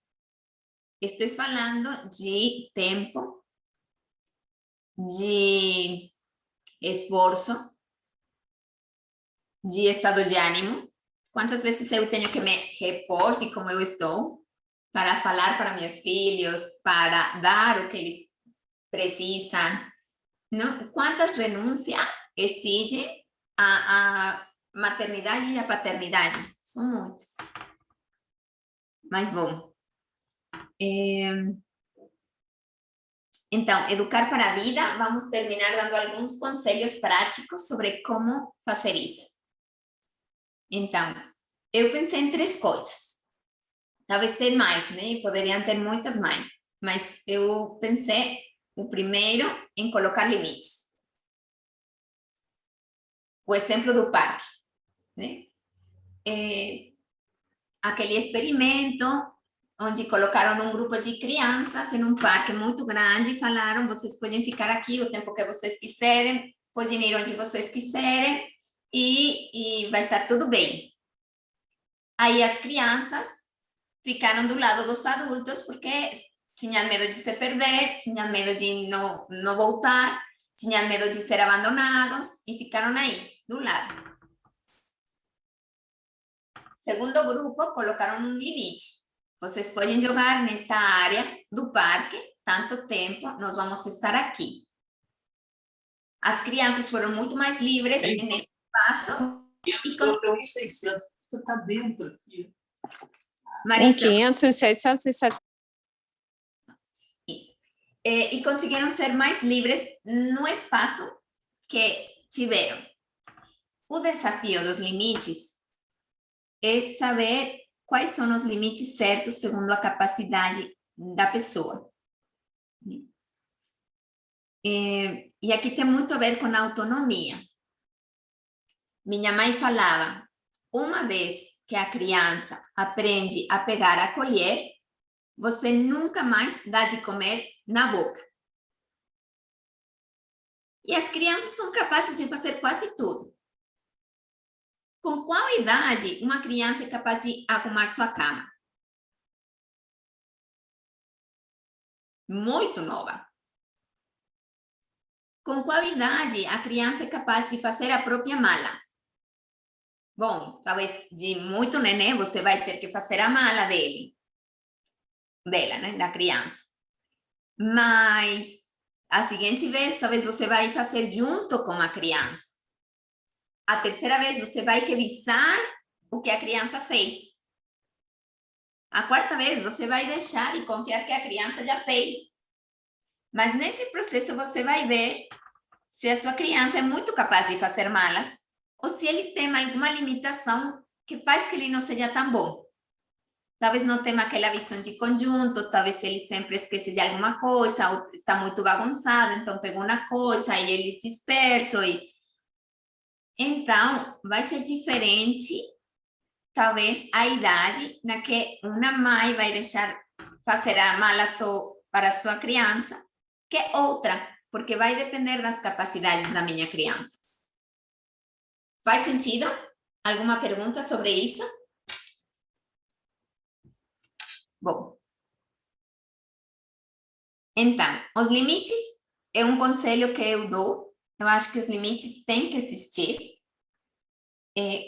Estou falando de tempo, de esforço, de estado de ânimo. Quantas vezes eu tenho que me repor de como eu estou para falar para meus filhos, para dar o que eles precisam? Não? Quantas renúncias exigem a maternidade e a paternidade? São muitas. Mas, bom, Então, educar para a vida, vamos terminar dando alguns conselhos práticos sobre como fazer isso. Então, eu pensei em 3 coisas. Talvez ter mais, né? Poderiam ter muitas mais. Mas eu pensei, o primeiro, em colocar limites. O exemplo do parque, né? Aquele experimento onde colocaram um grupo de crianças em um parque muito grande e falaram, vocês podem ficar aqui o tempo que vocês quiserem, podem ir onde vocês quiserem e vai estar tudo bem. Aí as crianças ficaram do lado dos adultos porque tinham medo de se perder, tinham medo de não voltar, tinham medo de ser abandonados e ficaram aí, do lado. Segundo grupo, colocaram um limite. Vocês podem jogar nesta área do parque tanto tempo, nós vamos estar aqui. As crianças foram muito mais livres nesse espaço. E 600, está dentro aqui. Marisa, 500, 600 e 700. isso. E conseguiram ser mais livres no espaço que tiveram. O desafio dos limites é saber quais são os limites certos segundo a capacidade da pessoa. E aqui tem muito a ver com a autonomia. Minha mãe falava, uma vez que a criança aprende a pegar a colher, você nunca mais dá de comer na boca. E as crianças são capazes de fazer quase tudo. Com qual idade uma criança é capaz de arrumar sua cama? Muito nova. Com qual idade a criança é capaz de fazer a própria mala? Bom, talvez de muito neném você vai ter que fazer a mala dela, né, da criança. Mas a seguinte vez, talvez você vai fazer junto com a criança. A terceira vez você vai revisar o que a criança fez. A quarta vez você vai deixar e confiar que a criança já fez. Mas nesse processo você vai ver se a sua criança é muito capaz de fazer malas ou se ele tem alguma limitação que faz que ele não seja tão bom. Talvez não tenha aquela visão de conjunto, talvez ele sempre esquece de alguma coisa, ou está muito bagunçado, então pegou uma coisa e ele disperso. Então, vai ser diferente, talvez, a idade na que uma mãe vai deixar fazer a mala só para a sua criança, que outra, porque vai depender das capacidades da minha criança. Faz sentido? Alguma pergunta sobre isso? Bom. Então, os limites é um conselho que eu dou. Eu acho que os limites têm que existir.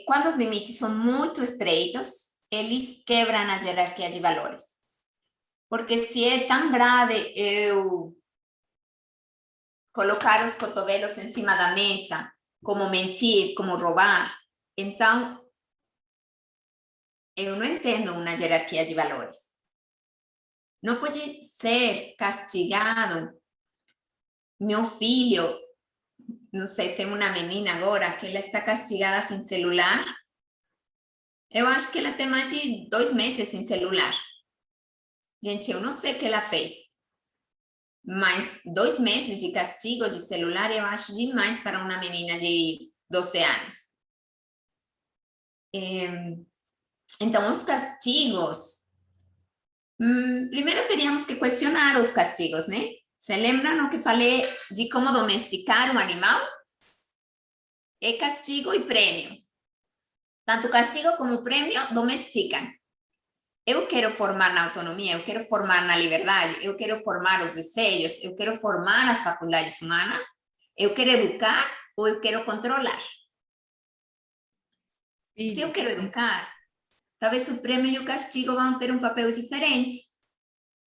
Quando os limites são muito estreitos, eles quebram a hierarquia de valores. Porque se é tão grave eu colocar os cotovelos em cima da mesa, como mentir, como roubar, então eu não entendo uma hierarquia de valores. Não pode ser castigado. Meu filho, não sei, tem uma menina agora que ela está castigada sem celular. Eu acho que ela tem mais de 2 meses sem celular. Gente, eu não sei o que ela fez. Mas 2 meses de castigo de celular eu acho demais para uma menina de 12 anos. Então, os castigos... primeiro teríamos que questionar os castigos, né? Se lembram o que falei de como domesticar um animal? É castigo e prêmio. Tanto castigo como prêmio domesticam. Eu quero formar na autonomia, eu quero formar na liberdade, eu quero formar os desejos, eu quero formar as faculdades humanas, eu quero educar ou eu quero controlar. Se eu quero educar, talvez o prêmio e o castigo vão ter um papel diferente.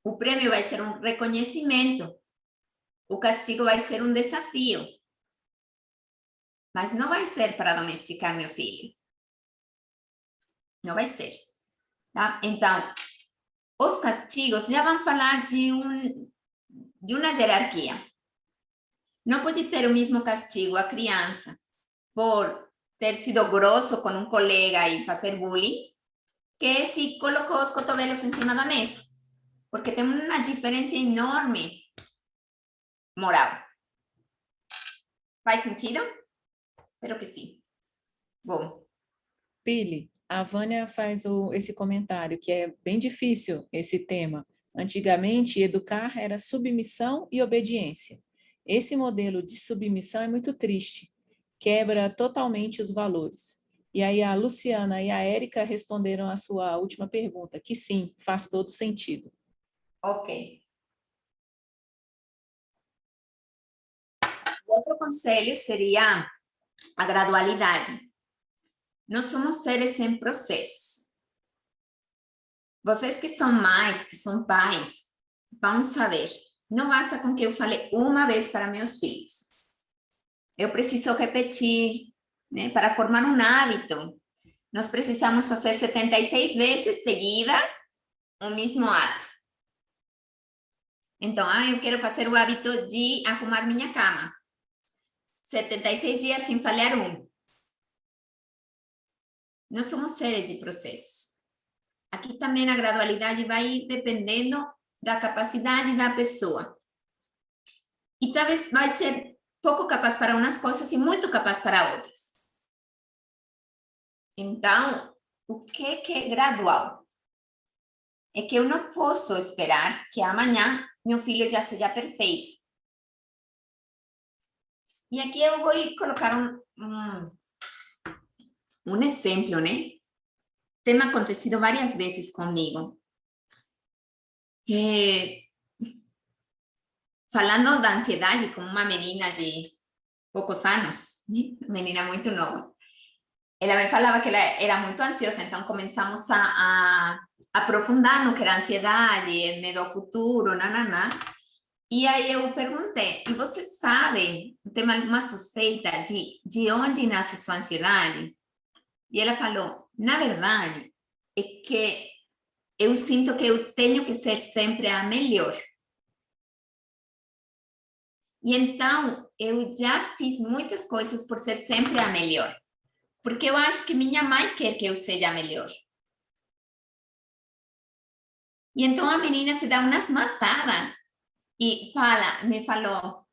O prêmio vai ser um reconhecimento. O castigo vai ser um desafio. Mas não vai ser para domesticar meu filho. Não vai ser. Tá? Então, os castigos já vão falar de uma hierarquia. Não pode ter o mesmo castigo a criança por ter sido grosso com um colega e fazer bullying, que se colocou os cotovelos em cima da mesa, porque tem uma diferença enorme moral. Faz sentido? Espero que sim. Bom. Pili, a Vânia faz esse comentário, que é bem difícil esse tema. Antigamente, educar era submissão e obediência. Esse modelo de submissão é muito triste, quebra totalmente os valores. E aí a Luciana e a Érica responderam a sua última pergunta, que sim, faz todo sentido. Ok. Outro conselho seria a gradualidade. Nós somos seres em processos. Vocês que são mães, que são pais, vão saber. Não basta com que eu fale uma vez para meus filhos. Eu preciso repetir, né? Para formar um hábito. Nós precisamos fazer 76 vezes seguidas o mesmo ato. Então, eu quero fazer o hábito de arrumar minha cama. 76 dias sem falhar um. Nós somos seres de processos. Aqui também a gradualidade vai dependendo da capacidade da pessoa. E talvez vai ser pouco capaz para umas coisas e muito capaz para outras. Então, o que é gradual? É que eu não posso esperar que amanhã meu filho já seja perfeito. E aqui eu vou colocar um exemplo, né? Tem acontecido várias vezes comigo. Falando da ansiedade com uma menina de poucos anos, menina muito nova. Ela me falava que ela era muito ansiosa, então começamos a aprofundar no que era ansiedade, medo ao futuro, nananã. E aí eu perguntei, e você sabe, tem alguma suspeita de onde nasce sua ansiedade? E ela falou, na verdade, é que eu sinto que eu tenho que ser sempre a melhor. E então, eu já fiz muitas coisas por ser sempre a melhor. Porque eu acho que minha mãe quer que eu seja a melhor. E então a menina se dá umas matadas e me falou,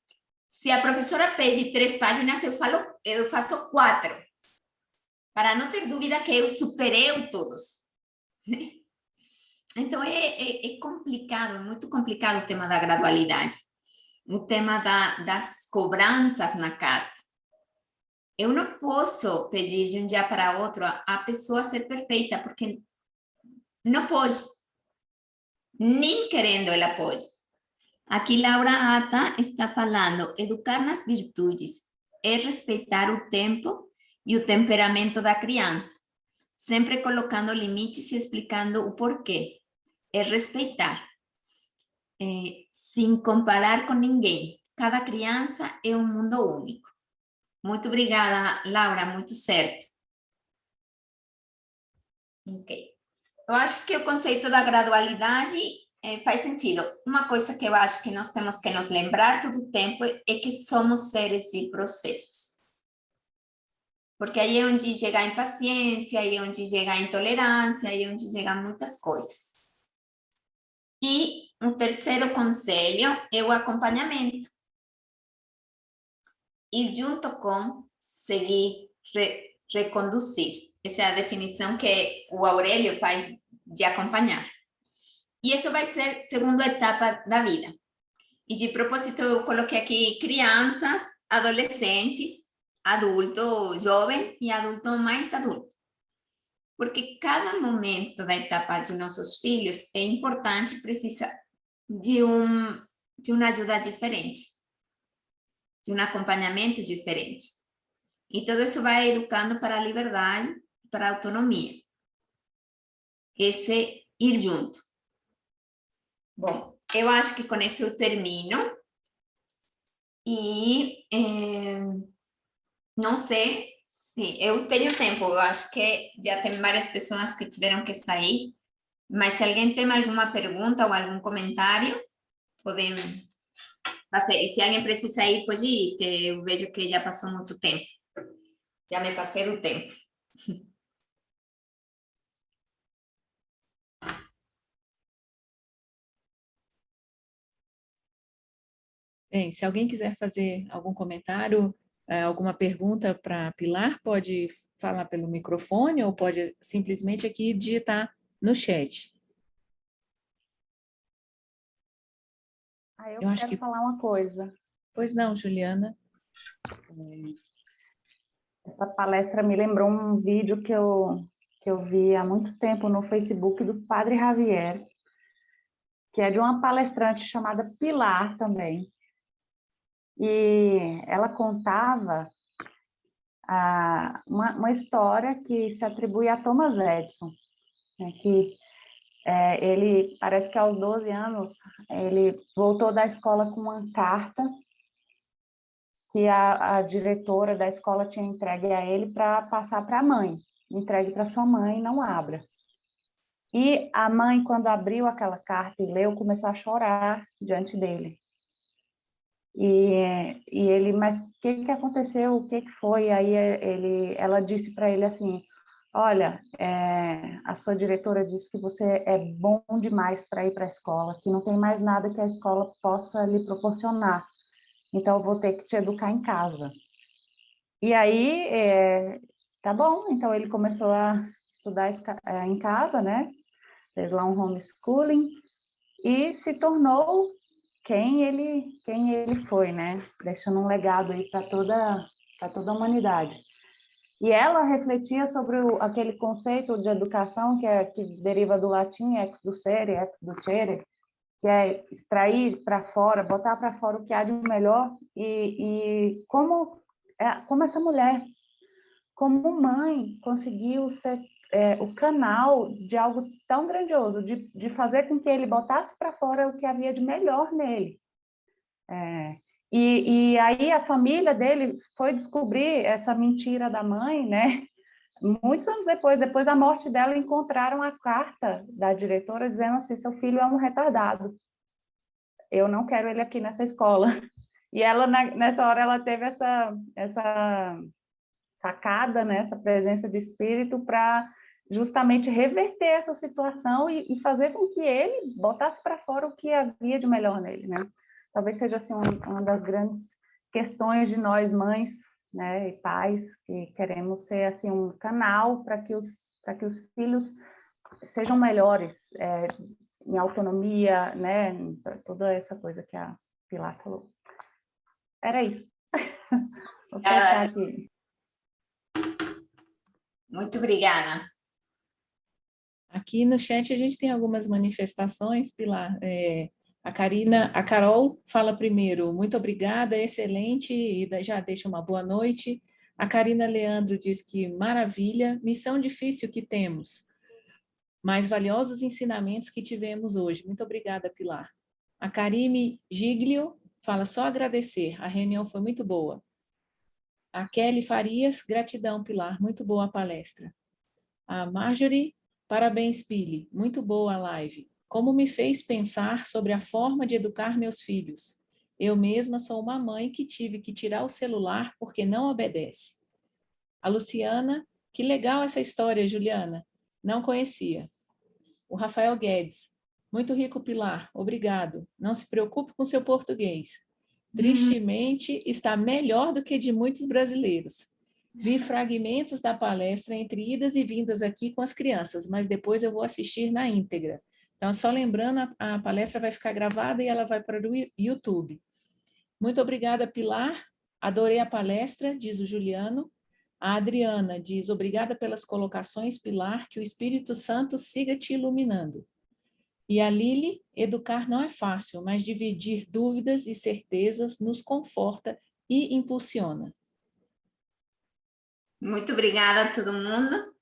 se a professora pede 3 páginas, eu faço 4. Para não ter dúvida que eu superei todos. Então, é complicado, muito complicado o tema da gradualidade. O tema das cobranças na casa. Eu não posso pedir de um dia para outro a pessoa ser perfeita, porque não pode. Nem querendo ela pode. Aqui Laura Ata está falando, educar nas virtudes é respeitar o tempo e o temperamento da criança, sempre colocando limites e explicando o porquê. É respeitar, sem comparar com ninguém. Cada criança é um mundo único. Muito obrigada, Laura, muito certo. Ok. Eu acho que o conceito da gradualidade faz sentido. Uma coisa que eu acho que nós temos que nos lembrar todo o tempo é que somos seres de processos. Porque aí é onde chega a impaciência, aí é onde chega a intolerância, aí é onde chegam muitas coisas. E o terceiro conselho é o acompanhamento. Ir junto com seguir, reconduzir. Essa é a definição que o Aurélio faz de acompanhar. E isso vai ser segunda etapa da vida. E de propósito eu coloquei aqui crianças, adolescentes, adulto jovem e adulto mais adulto. Porque cada momento da etapa de nossos filhos é importante, precisa de uma ajuda diferente, de um acompanhamento diferente. E tudo isso vai educando para a liberdade, para a autonomia. Esse ir junto. Bom, eu acho que com isso eu termino. E não sei se eu tenho tempo. Eu acho que já tem várias pessoas que tiveram que sair. Mas se alguém tem alguma pergunta ou algum comentário, podem fazer. E se alguém precisa ir, pode ir, que eu vejo que já passou muito tempo. Já me passei do tempo. Bem, se alguém quiser fazer algum comentário, alguma pergunta para Pilar, pode falar pelo microfone ou pode simplesmente aqui digitar no chat. Eu acho quero que... falar uma coisa. Pois não, Juliana. Essa palestra me lembrou um vídeo que eu vi há muito tempo no Facebook do Padre Javier, que é de uma palestrante chamada Pilar também. E ela contava uma história que se atribui a Thomas Edison, né, que ele, parece que aos 12 anos, ele voltou da escola com uma carta que a diretora da escola tinha entregue a ele para passar para a mãe. Entregue para sua mãe, não abra. E a mãe, quando abriu aquela carta e leu, começou a chorar diante dele. E ele, mas o que aconteceu? O que foi? Aí ela disse para ele assim, olha, a sua diretora disse que você é bom demais para ir para a escola, que não tem mais nada que a escola possa lhe proporcionar. Então, eu vou ter que te educar em casa. E aí, tá bom. Então, ele começou a estudar em casa, né? Fez lá um homeschooling e se tornou quem ele foi, né? Deixando um legado aí para toda a humanidade. E ela refletia sobre aquele conceito de educação que deriva do latim, ex ducere, ex ducere, que é extrair para fora, botar para fora o que há de melhor, e como essa mulher, como mãe, conseguiu ser o canal de algo tão grandioso, de fazer com que ele botasse para fora o que havia de melhor nele. E aí a família dele foi descobrir essa mentira da mãe, né? Muitos anos depois da morte dela, encontraram a carta da diretora dizendo assim, seu filho é um retardado. Eu não quero ele aqui nessa escola. E ela, nessa hora, ela teve essa sacada, né, essa presença de espírito para justamente reverter essa situação e fazer com que ele botasse para fora o que havia de melhor nele, né? Talvez seja assim uma das grandes questões de nós mães, né, e pais, que queremos ser assim um canal para que os filhos sejam melhores, em autonomia, né, toda essa coisa que a Pilar falou. Era isso. Vou fechar aqui. Muito obrigada. Aqui no chat a gente tem algumas manifestações, Pilar. A Carol fala primeiro, muito obrigada, excelente, e já deixa uma boa noite. A Karina Leandro diz que maravilha, missão difícil que temos, mas valiosos ensinamentos que tivemos hoje. Muito obrigada, Pilar. A Karime Giglio fala só agradecer, a reunião foi muito boa. A Kelly Farias, gratidão, Pilar, muito boa a palestra. A Marjorie, parabéns, Pili, muito boa a live. Como me fez pensar sobre a forma de educar meus filhos. Eu mesma sou uma mãe que tive que tirar o celular porque não obedece. A Luciana, que legal essa história, Juliana. Não conhecia. O Rafael Guedes, muito rico, Pilar, obrigado. Não se preocupe com seu português. Tristemente, está melhor do que de muitos brasileiros. Vi fragmentos da palestra entre idas e vindas aqui com as crianças, mas depois eu vou assistir na íntegra. Então, só lembrando, a palestra vai ficar gravada e ela vai para o YouTube. Muito obrigada, Pilar. Adorei a palestra, diz o Juliano. A Adriana diz, obrigada pelas colocações, Pilar, que o Espírito Santo siga te iluminando. E a Lili, educar não é fácil, mas dividir dúvidas e certezas nos conforta e impulsiona. Muito obrigada a todo mundo.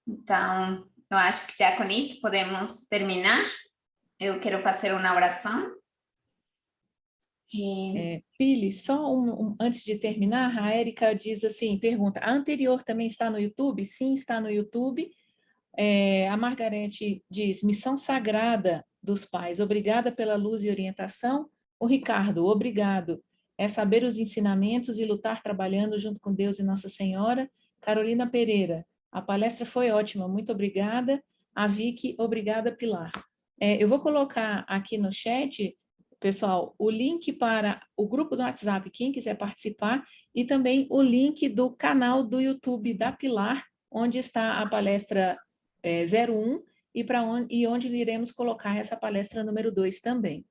Então, eu acho que já com isso podemos terminar. Eu quero fazer uma oração. Pili, só antes de terminar, a Érica diz assim, pergunta, a anterior também está no YouTube? Sim, está no YouTube. A Margarete diz, missão sagrada dos pais, obrigada pela luz e orientação. O Ricardo, obrigado. É saber os ensinamentos e lutar trabalhando junto com Deus e Nossa Senhora. Carolina Pereira, a palestra foi ótima, muito obrigada. A Vicky, obrigada, Pilar. Eu vou colocar aqui no chat, pessoal, o link para o grupo do WhatsApp, quem quiser participar, e também o link do canal do YouTube da Pilar, onde está a palestra 01 e onde iremos colocar essa palestra número 2 também.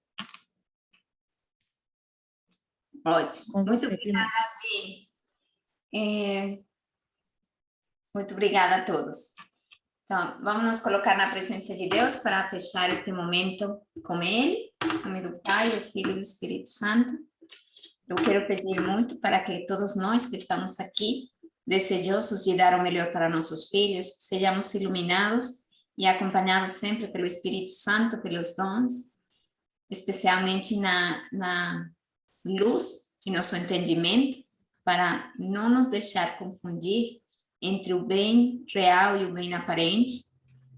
Ótimo. Com Muito você, obrigada, Gi. Muito obrigada a todos. Então, vamos nos colocar na presença de Deus para fechar este momento com Ele, em nome do Pai, do Filho e do Espírito Santo. Eu quero pedir muito para que todos nós que estamos aqui, desejosos de dar o melhor para nossos filhos, sejamos iluminados e acompanhados sempre pelo Espírito Santo, pelos dons, especialmente na luz de nosso entendimento, para não nos deixar confundir entre o bem real e o bem aparente,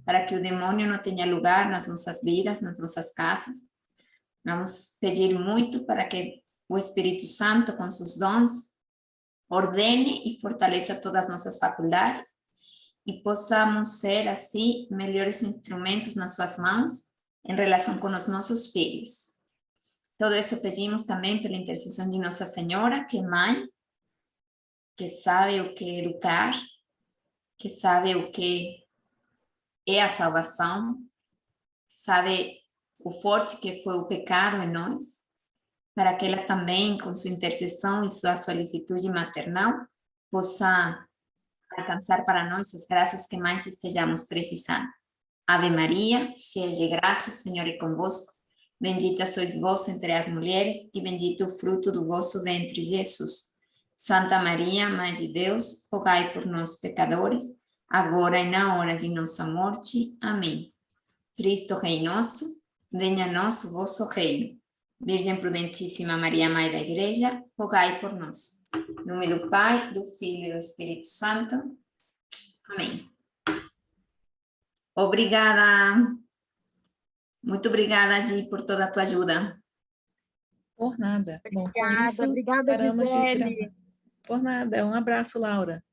para que o demônio não tenha lugar nas nossas vidas, nas nossas casas. Vamos pedir muito para que o Espírito Santo, com seus dons, ordene e fortaleça todas as nossas faculdades e possamos ser, assim, melhores instrumentos nas suas mãos em relação com os nossos filhos. Todo isso pedimos também pela intercessão de Nossa Senhora, que é mãe, que sabe o que é educar, que sabe o que é a salvação, sabe o forte que foi o pecado em nós, para que ela também, com sua intercessão e sua solicitude maternal, possa alcançar para nós as graças que mais estejamos precisando. Ave Maria, cheia de graça, o Senhor é convosco. Bendita sois vós entre as mulheres, e bendito o fruto do vosso ventre, Jesus. Santa Maria, Mãe de Deus, rogai por nós, pecadores, agora e na hora de nossa morte. Amém. Cristo Rei nosso, venha a nós o vosso reino. Virgem Prudentíssima Maria, Mãe da Igreja, rogai por nós. Em nome do Pai, do Filho e do Espírito Santo. Amém. Obrigada. Muito obrigada, Gi, por toda a tua ajuda. Por nada. Bom, com Obrigada, isso, obrigada, paramos de Gisele. gravar. Por nada. Um abraço, Laura.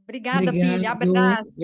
Obrigada, filha. Abraço.